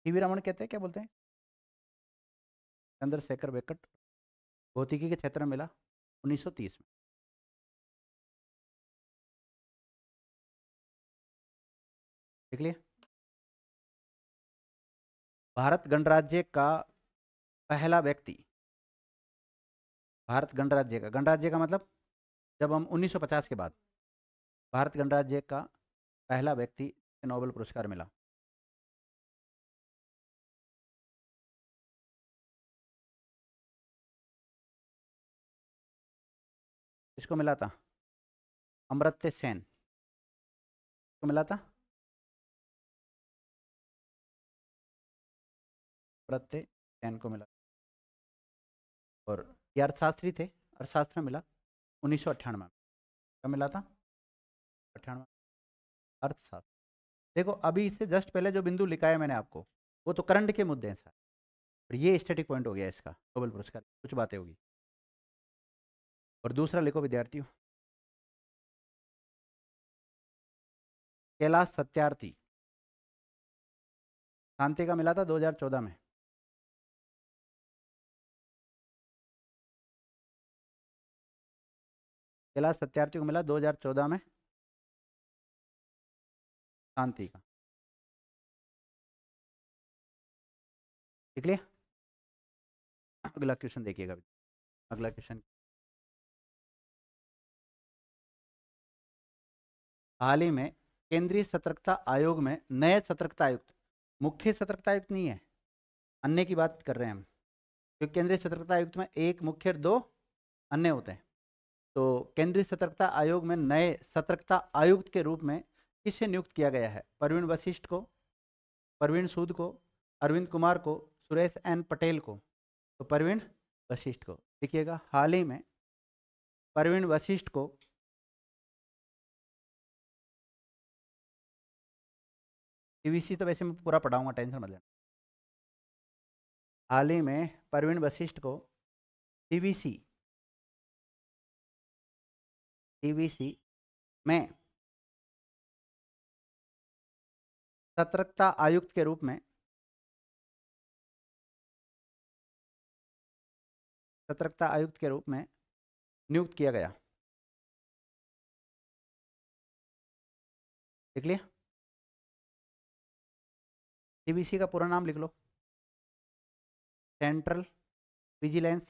A: सीवी रमन कहते हैं, क्या बोलते हैं? चंद्रशेखर वेंकट। भौतिकी के क्षेत्र में मिला 1930 में। लिख लिया? भारत गणराज्य का पहला व्यक्ति। भारत गणराज्य का, गणराज्य का मतलब जब हम 1950 के बाद, भारत गणराज्य का पहला व्यक्ति नोबेल पुरस्कार मिला। इसको मिला था अमर्त्य सेन को मिला था। अमर्त्य सेन को मिला। और ये अर्थशास्त्री थे, अर्थशास्त्र में मिला 1998 में। कब मिला था? 98। अर्थशास्त्र। देखो अभी इससे जस्ट पहले जो बिंदु लिखा है मैंने आपको, वो तो करंट के मुद्दे हैं सर। और ये स्टैटिक पॉइंट हो गया इसका, नोबेल पुरस्कार कुछ बातें होगी। और दूसरा लिखो विद्यार्थियों, कैलाश सत्यार्थी। शांति का मिला था 2014 में। कैलाश सत्यार्थी को मिला 2014 में शांति का। ठीक लिया? अगला क्वेश्चन देखिएगा। अगला क्वेश्चन, हाल ही में केंद्रीय सतर्कता आयोग में नए सतर्कता आयुक्त, मुख्य सतर्कता आयुक्त नहीं है, अन्य की बात कर रहे हैं हम, क्योंकि केंद्रीय सतर्कता आयुक्त में एक मुख्य और दो अन्य होते हैं। तो केंद्रीय सतर्कता आयोग में नए सतर्कता आयुक्त के रूप में किसे नियुक्त किया गया है? परवीन वशिष्ठ को, परवीन सूद को, अरविंद कुमार को, सुरेश एन पटेल को। तो परवीन वशिष्ठ को। देखिएगा, हाल ही में परवीन वशिष्ठ को पीवीसी तो वैसे मैं पूरा पढ़ाऊंगा, टेंशन मत लेना। हाल ही में परवीन वशिष्ठ को पीवीसी पीवीसी में सतर्कता आयुक्त के रूप में नियुक्त किया गया। लिख लिया? सीबीसी का पूरा नाम लिख लो, Central Vigilance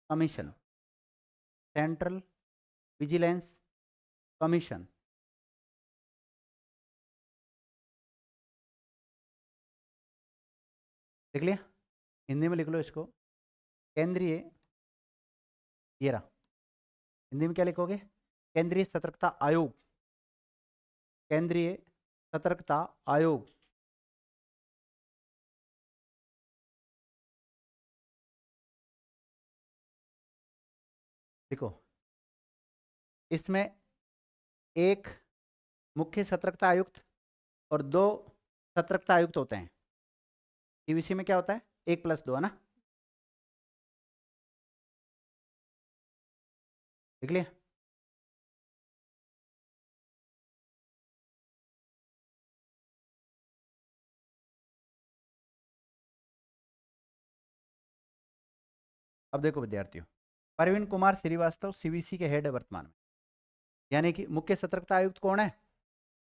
A: Commission. Central Vigilance Commission. लिख लिया? हिंदी में लिख लो इसको, केंद्रीय, ये रहा, हिंदी में क्या लिखोगे? केंद्रीय सतर्कता आयोग। केंद्रीय सतर्कता आयोग। देखो, इसमें एक मुख्य सतर्कता आयुक्त और दो सतर्कता आयुक्त होते हैं। पीवीसी में क्या होता है? 1+2, है ना? लिख लिया? अब देखो विद्यार्थियों, परवीन कुमार श्रीवास्तव सीवीसी के हेड है वर्तमान में, यानी कि मुख्य सतर्कता आयुक्त कौन है?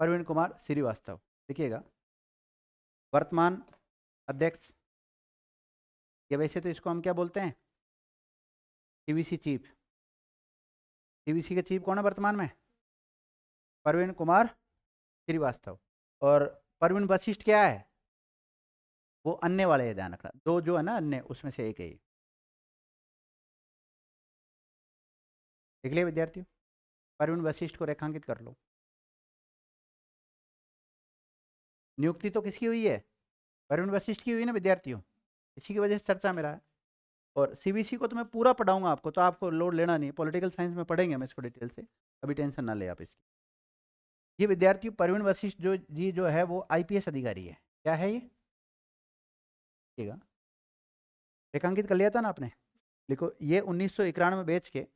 A: परवीन कुमार श्रीवास्तव। देखिएगा, वर्तमान अध्यक्ष, या वैसे तो इसको हम क्या बोलते हैं? CVC chief. सीवीसी के चीफ कौन है वर्तमान में? परवीन कुमार श्रीवास्तव। और परवीन वशिष्ठ क्या है? वो अन्य वाले है, ध्यान रखना, दो जो है ना अन्य, उसमें से एक है ये। देख लिया विद्यार्थियों? परवीन वशिष्ठ को रेखांकित कर लो। नियुक्ति तो किसकी हुई है? परवीन वशिष्ठ की हुई ना विद्यार्थियों, इसी की वजह से चर्चा में रहा है। और सीबीसी को तो मैं पूरा पढ़ाऊंगा आपको, तो आपको लोड लेना नहीं, पॉलिटिकल साइंस में पढ़ेंगे हम इसको डिटेल से, अभी टेंशन ना ले आप इसकी। ये विद्यार्थियों, परवीन वशिष्ठ जो है वो आईपीएस अधिकारी है। क्या है ये? ठीक है, रेखांकित कर लिया था ना आपने? लिखो, ये 1991 बैच के,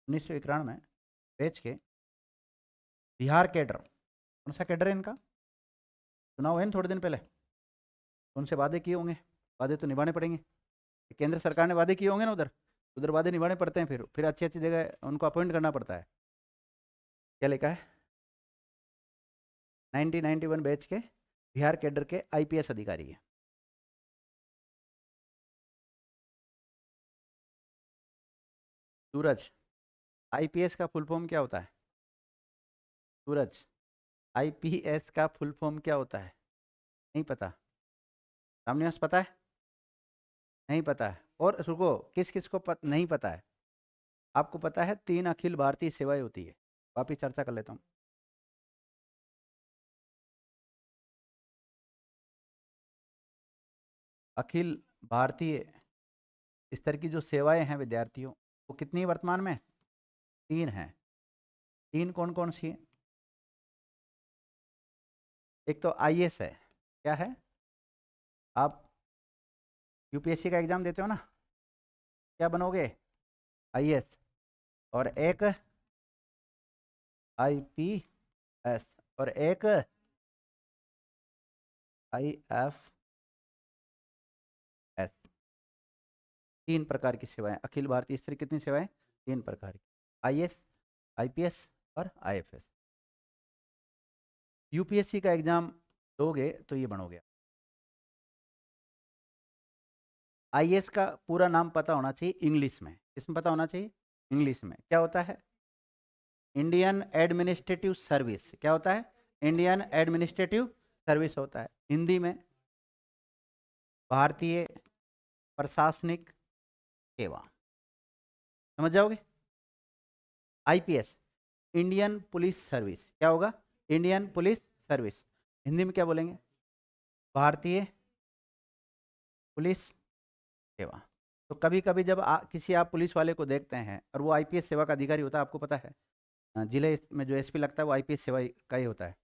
A: 1991 बैच के बिहार कैडर। कौन सा कैडर है इनका? चुनाव है ना थोड़े दिन पहले, तो उनसे वादे किए होंगे, वादे तो निभाने पड़ेंगे। केंद्र सरकार ने वादे किए होंगे ना उधर, उधर वादे निभाने पड़ते हैं, फिर अच्छी अच्छी जगह उनको अपॉइंट करना पड़ता है। क्या लिखा है? 1991 बैच के बिहार कैडर के आईपीएस अधिकारी है। सूरज, आईपीएस का फुल फॉर्म क्या होता है? सूरज, आईपीएस का फुल फॉर्म क्या होता है? नहीं पता? रामनिवास पता है? नहीं पता है? और रुको, किस किस को नहीं पता है? आपको पता है 3 अखिल भारतीय सेवाएं होती है, वापिस चर्चा कर लेता हूँ। अखिल भारतीय स्तर की जो सेवाएं हैं विद्यार्थियों, वो कितनी वर्तमान में? 3 हैं। 3 कौन कौन सी है? एक तो आईएएस है। क्या है? आप यूपीएससी का एग्जाम देते हो ना, क्या बनोगे? आईएएस। और एक आईपीएस, और एक आईएफएस। 3 प्रकार की सेवाएं, अखिल भारतीय स्तर कितनी सेवाएं? 3 प्रकार की, आईएएस, आईपीएस और आईएफएस। यूपीएससी का एग्जाम दोगे तो ये बनोगे। आईएएस का पूरा नाम पता होना चाहिए इंग्लिश में। इसमें पता होना चाहिए इंग्लिश में। क्या होता है? Indian administrative service. क्या होता है? इंडियन एडमिनिस्ट्रेटिव सर्विस होता है। हिंदी में भारतीय प्रशासनिक सेवा। समझ जाओगे? IPS Indian police service. क्या होगा? Indian police service. हिंदी में क्या बोलेंगे? भारतीय पुलिस सेवा। तो कभी कभी जब किसी आप पुलिस वाले को देखते हैं और वो आईपीएस सेवा का अधिकारी होता है, आपको पता है जिले में जो एसपी लगता है वो आईपीएस सेवा का ही होता है।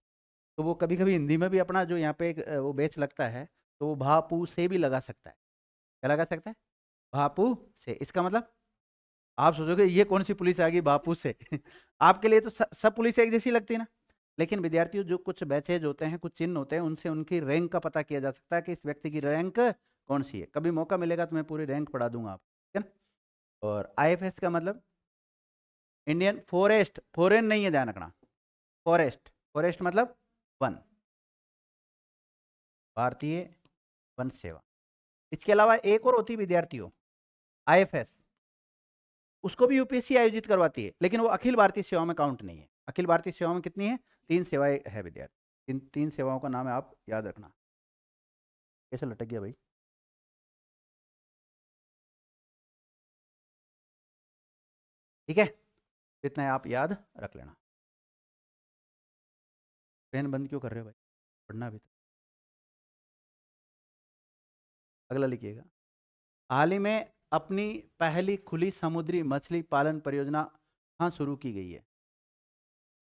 A: तो वो कभी कभी हिंदी में भी अपना जो यहाँ पे एक वो बैच लगता है, तो वो भापू से भी लगा सकता है। क्या लगा सकता है? भापू से। इसका मतलब आप सोचोगे ये कौन सी पुलिस आ गई भापू से। आपके लिए तो सब पुलिस एक जैसी लगती है ना। लेकिन विद्यार्थियों, जो कुछ बैचेज होते हैं, कुछ चिन्ह होते हैं, उनसे उनकी रैंक का पता किया जा सकता है कि इस व्यक्ति की रैंक कौन सी है। कभी मौका मिलेगा तो मैं पूरी रैंक पढ़ा दूंगा आप, ठीक है ना। और आईएफएस का मतलब इंडियन फॉरेस्ट, फॉरेन नहीं है, ध्यान रखना। फॉरेस्ट, फॉरेस्ट मतलब वन, भारतीय वन सेवा। इसके अलावा एक और होती है विद्यार्थियों, आईएफएस। उसको भी यूपीएससी आयोजित करवाती है, लेकिन वो अखिल भारतीय सेवा में काउंट नहीं है। अखिल भारतीय सेवा में कितनी है? 3 सेवाएं है विद्यार्थी। इन 3 सेवाओं का नाम है, आप याद रखना। कैसे लटक गया भाई? ठीक है, इतना आप याद रख लेना। पेन बंद क्यों कर रहे हो भाई? पढ़ना भी तो। अगला लिखिएगा। हाल ही में अपनी पहली खुली समुद्री मछली पालन परियोजना कहाँ शुरू की गई है?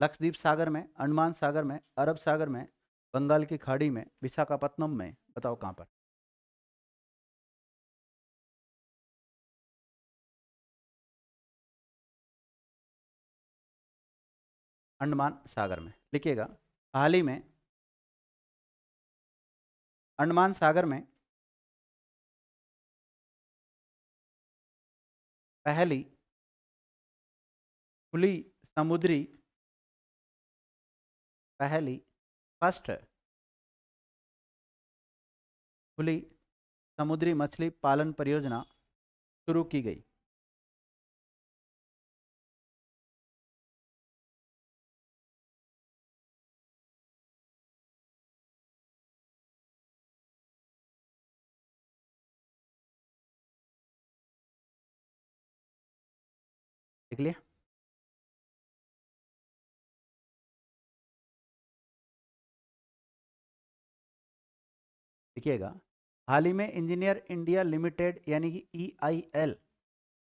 A: लक्षद्वीप सागर में, अंडमान सागर में, अरब सागर में, बंगाल की खाड़ी में, विशाखापत्तनम में। बताओ कहाँ पर? अंडमान सागर में लिखिएगा। हाल ही में अंडमान सागर में पहली खुली समुद्री, पहली फर्स्ट खुली समुद्री मछली पालन परियोजना शुरू की गई। लिख लिया? लिखिएगा। हाल ही में इंजीनियर इंडिया लिमिटेड यानी कि ईआईएल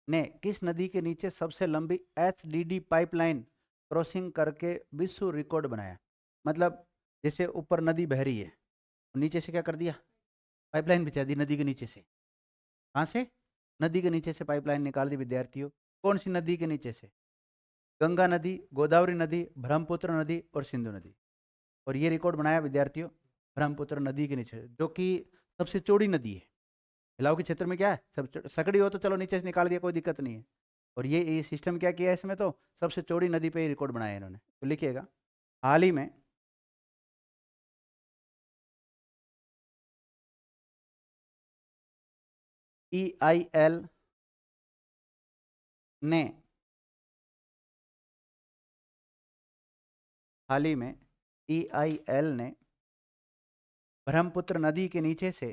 A: ने किस नदी के नीचे सबसे लंबी एचडीडी पाइपलाइन क्रॉसिंग करके विश्व रिकॉर्ड बनाया? मतलब जैसे ऊपर नदी बह रही है, नीचे से क्या कर दिया? पाइपलाइन बिछा दी नदी के नीचे से। कहाँ से? नदी के नीचे से पाइपलाइन निकाल दी विद्यार्थियों। कौन सी नदी के नीचे से? गंगा नदी, गोदावरी नदी, ब्रह्मपुत्र नदी और सिंधु नदी। और ये रिकॉर्ड बनाया विद्यार्थियों ब्रह्मपुत्र नदी के नीचे, जो कि सबसे चौड़ी नदी है। हिलाव के क्षेत्र में क्या है, सब सकड़ी हो तो चलो नीचे से निकाल दिया, कोई दिक्कत नहीं है। और ये सिस्टम क्या किया है इसमें, तो सबसे चौड़ी नदी पे ही रिकॉर्ड बनाया है इन्होंने। तो लिखिएगा। हाल ही में ईआईएल ने, हाल ही में ईआईएल ने ब्रह्मपुत्र नदी के नीचे से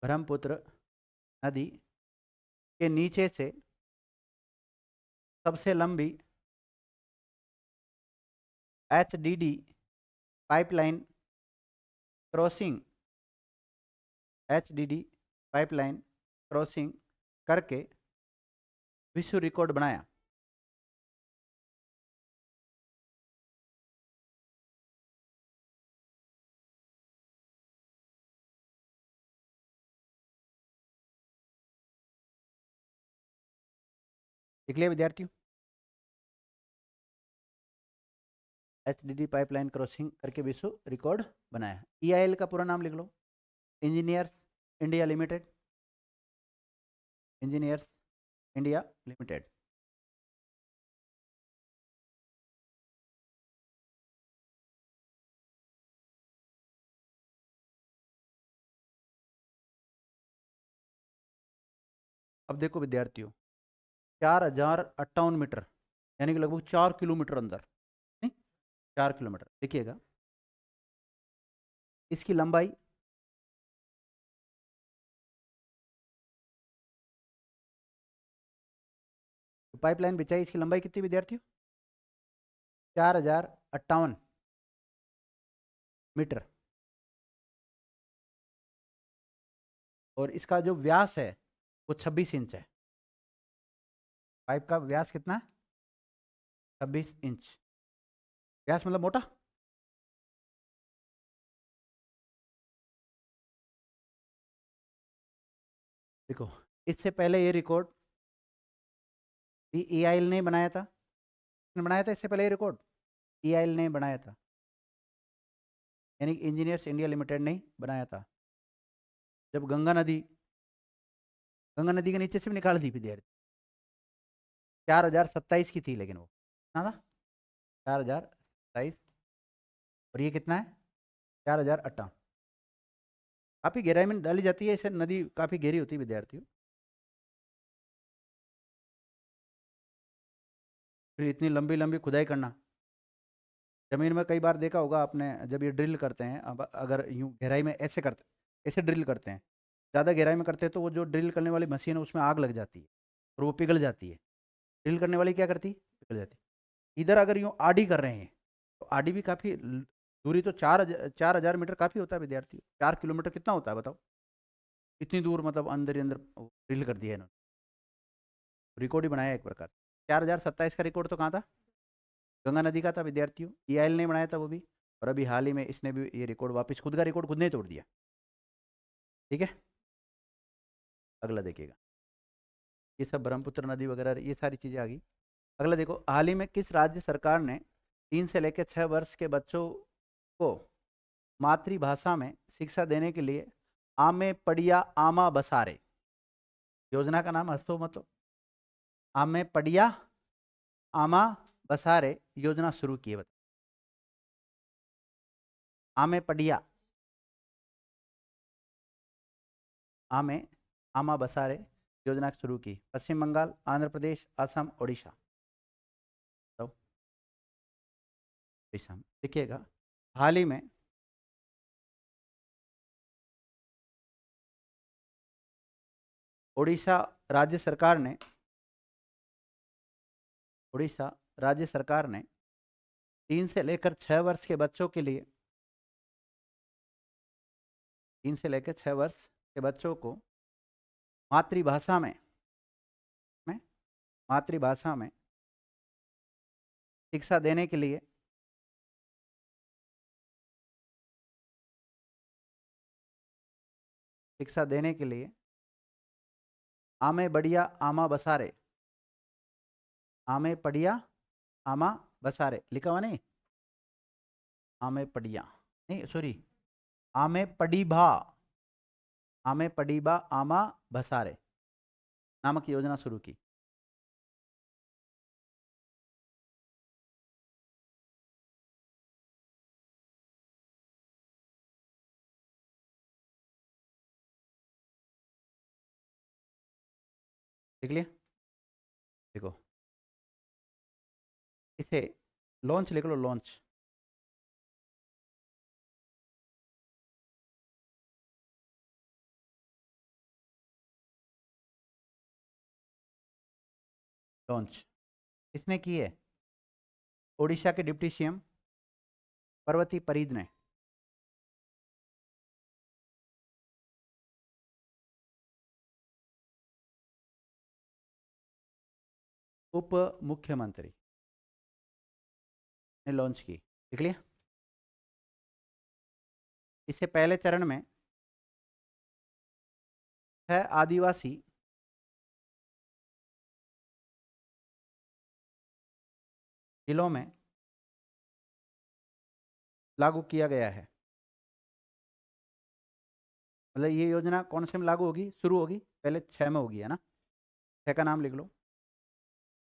A: ब्रह्मपुत्र नदी के नीचे से सबसे लंबी HDD pipeline crossing, HDD pipeline crossing करके विश्व रिकॉर्ड बनाया। लिख लिया विद्यार्थियों? एचडीडी पाइपलाइन क्रॉसिंग करके विश्व रिकॉर्ड बनाया। ईआईएल का पूरा नाम लिख लो। Engineers India Limited, Engineers India Limited. अब देखो विद्यार्थियों, 4058 मीटर, यानी कि लगभग 4 किलोमीटर अंदर, नहीं 4 किलोमीटर। देखिएगा इसकी लंबाई पाइपलाइन बिछाई, इसकी लंबाई कितनी विद्यार्थियों? 4058 मीटर। और इसका जो व्यास है वो 26 इंच है। पाइप का व्यास कितना है? 26 इंच। व्यास मतलब मोटा। देखो, इससे पहले ये रिकॉर्ड EIL ने बनाया था। बनाया था इससे पहले ये रिकॉर्ड EIL ने बनाया था, यानी इंजीनियर्स इंडिया लिमिटेड ने बनाया था। जब गंगा नदी के नीचे से भी निकाल दी विद्यार्थी, 4027 की थी, लेकिन वो कितना था? 4027। और ये कितना है? 4058। काफी गहराई में डाली जाती है इसे, नदी काफी गहरी होती है विद्यार्थियों। फिर इतनी लंबी लंबी खुदाई करना, जमीन में कई बार देखा होगा आपने, जब ये ड्रिल करते हैं, अब अगर यूं गहराई में ऐसे करते, ऐसे ड्रिल करते हैं, ज़्यादा गहराई में करते हैं तो वो जो ड्रिल करने वाली मशीन है उसमें आग लग जाती है और वो पिघल जाती है। ड्रिल करने वाली क्या करती है? पिघल जाती है। इधर अगर यूं आडी कर रहे हैं तो आडी भी काफ़ी दूरी, तो 4,000 मीटर काफ़ी होता है विद्यार्थी। 4 किलोमीटर कितना होता है बताओ? इतनी दूर, मतलब अंदर ही अंदर ड्रिल कर दिया इन्होंने, रिकॉर्ड ही बनाया एक प्रकार। 4027 का रिकॉर्ड तो कहाँ था? गंगा नदी का था विद्यार्थियों। EIL ने बनाया था वो भी। और अभी हाल ही में इसने भी ये रिकॉर्ड वापस, खुद का रिकॉर्ड खुद ने तोड़ दिया। ठीक है, अगला देखिएगा। ये सब ब्रह्मपुत्र नदी वगैरह ये सारी चीज़ें आ गई। अगला देखो, हाल ही में किस राज्य सरकार ने 3 से लेकर 6 वर्ष के बच्चों को मातृभाषा में शिक्षा देने के लिए आमे पढ़िया आमा बसारे योजना का नाम, हंसो मतो, आमे पढ़िया आमा बसारे योजना शुरू की है? बताओ। आमे पढ़िया आमे आमा बसारे योजना शुरू की, पश्चिम बंगाल, आंध्र प्रदेश, असम, ओडिशा। तो ओडिशा में देखिएगा, हाल ही में ओडिशा राज्य सरकार ने उड़ीसा राज्य सरकार ने 3 से लेकर 6 वर्ष के बच्चों के लिए 3 से लेकर 6 वर्ष के बच्चों को मातृभाषा में मातृभाषा में शिक्षा देने के लिए आमे बढ़िया आमा बसारे, आमे पढ़िया आमा बसारे लिखा हुआ नहीं, आमे पढ़िया नहीं, सॉरी, आमे पढ़ीभा आमे पढ़ीबा आमा बसारे नामक योजना शुरू की। देख लिया? देखो, इसे लॉन्च लिख लो, लॉन्च। लॉन्च किसने की है? ओडिशा के डिप्टी सीएम पर्वती परीद ने। उप मुख्यमंत्री ने लॉन्च की। देख लिया? इससे पहले चरण में 6 आदिवासी जिलों में लागू किया गया है। मतलब ये योजना कौन से में लागू होगी, शुरू होगी? पहले 6 में होगी, है ना? 6 का नाम लिख लो।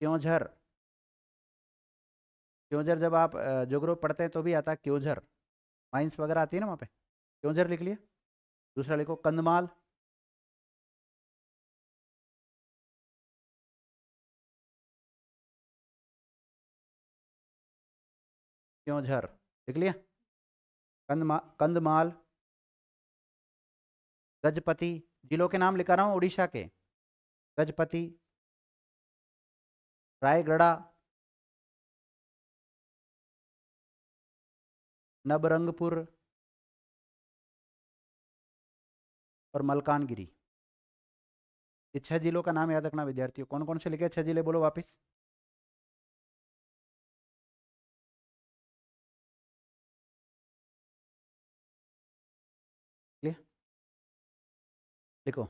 A: क्योंझर, क्योंझर जब आप जोग्राफी पढ़ते हैं तो भी आता है क्योंझर, माइंस वगैरह आती है ना वहाँ पे। क्योंझर लिख लिया। दूसरा लिखो कंधमाल, क्योंझर, लिख लिया। कंधमाल, गजपति, जिलों के नाम लिखा रहा हूँ उड़ीसा के। गजपति, रायगढ़, नबरंगपुर और मलकानगिरी। ये 6 जिलों का नाम याद रखना विद्यार्थियों। कौन कौन से लिखे 6 जिले, बोलो वापिस। लिखो।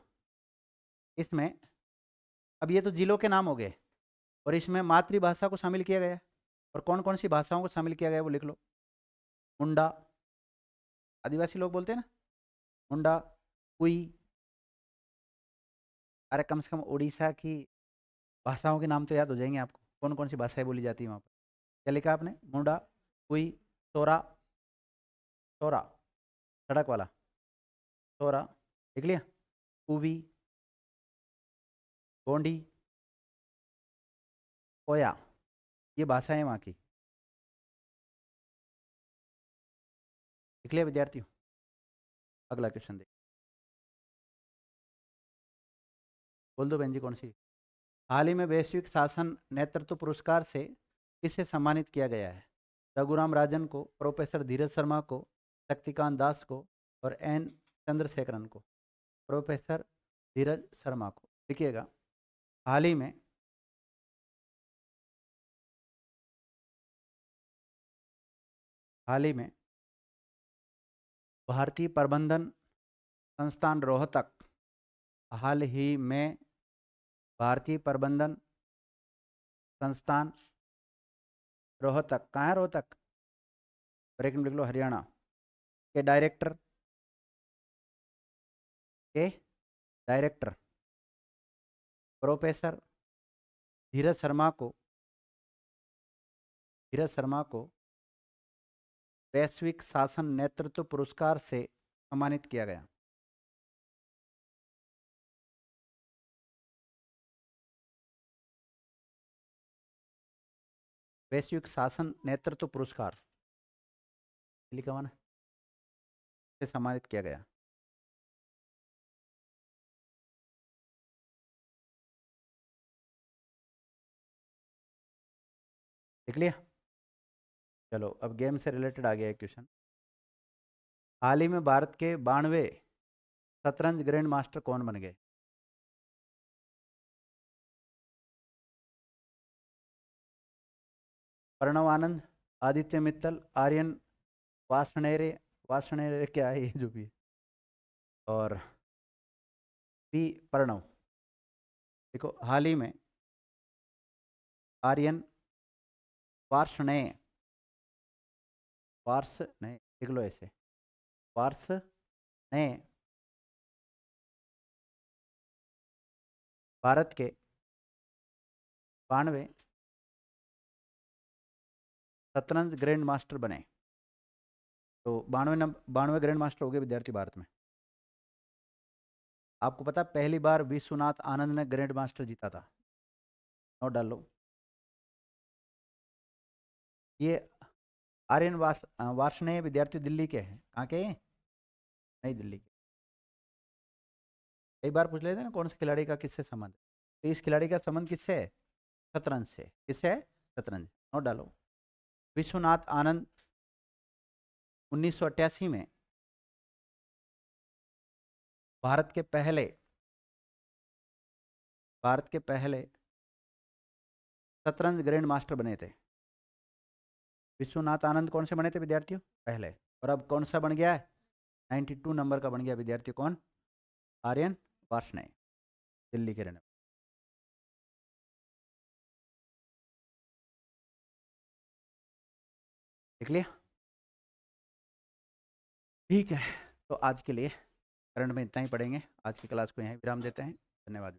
A: इसमें अब ये तो जिलों के नाम हो गए और इसमें मातृभाषा को शामिल किया गया है। और कौन कौन सी भाषाओं को शामिल किया गया है वो लिख लो। मुंडा, आदिवासी लोग बोलते हैं ना, मुंडा, कुई। अरे कम से कम उड़ीसा की भाषाओं के नाम तो याद हो जाएंगे आपको, कौन कौन सी भाषाएं बोली जाती है वहाँ पर। क्या लिखा आपने? मुंडा, कुई, सोरा, सोरा सड़क वाला, सोरा लिख लिया। कुवी, गोंडी, कोया, ये भाषाएं वहाँ की। लिख लिया विद्यार्थियों। अगला क्वेश्चन देख, बोल दो बहन जी कौन सी। हाल ही में वैश्विक शासन नेतृत्व पुरस्कार से किसे सम्मानित किया गया है? रघुराम राजन को, प्रोफेसर धीरज शर्मा को, शक्तिकांत दास को और एन चंद्रशेखरन को। प्रोफेसर धीरज शर्मा को लिखिएगा। हाल ही में भारतीय प्रबंधन संस्थान रोहतक, हाल ही में भारतीय प्रबंधन संस्थान रोहतक, कहाँ है रोहतक? ब्रेक में लिख लो, हरियाणा के डायरेक्टर प्रोफेसर धीरज शर्मा को वैश्विक शासन नेतृत्व पुरस्कार से सम्मानित किया गया। वैश्विक शासन नेतृत्व पुरस्कार लिखा हुआ ना, से सम्मानित किया गया। लिख लिया। चलो अब गेम से रिलेटेड आ गया एक क्वेश्चन। हाल ही में भारत के 92वें शतरंज ग्रैंड मास्टर कौन बन गए? प्रणव आनंद, आदित्य मित्तल, आर्यन वासनेरे क्या है ये जो भी है, और पी प्रणव। देखो हाल ही में आर्यन वार्ष्णेय, लिख लो ऐसे, वार्ष्णेय भारत के 92वें शतरंज ग्रैंड मास्टर बने। तो 92 ग्रैंड मास्टर हो गए विद्यार्थी भारत में। आपको पता पहली बार विश्वनाथ आनंद ने ग्रैंड मास्टर जीता था, नोट डाल लो। ये आर्यन वार्ष्णेय विद्यार्थी दिल्ली के हैं। कहाँ के? नई दिल्ली के। कई बार पूछ लेते हैं ना कौन से खिलाड़ी का किससे संबंध, तो इस खिलाड़ी का संबंध किससे है? शतरंज से। किससे है? शतरंज। नोट डालो। विश्वनाथ आनंद 1988 में भारत के पहले शतरंज ग्रैंड मास्टर बने थे। विश्वनाथ आनंद कौन से बने थे विद्यार्थियों? पहले। और अब कौन सा बन गया है? 92 नंबर का बन गया विद्यार्थियों। कौन? आर्यन वार्ष्णेय, दिल्ली के रहने। लिख लिया। ठीक है, तो आज के लिए करंट में इतना ही पढ़ेंगे। आज की क्लास को यहीं विराम देते हैं। धन्यवाद।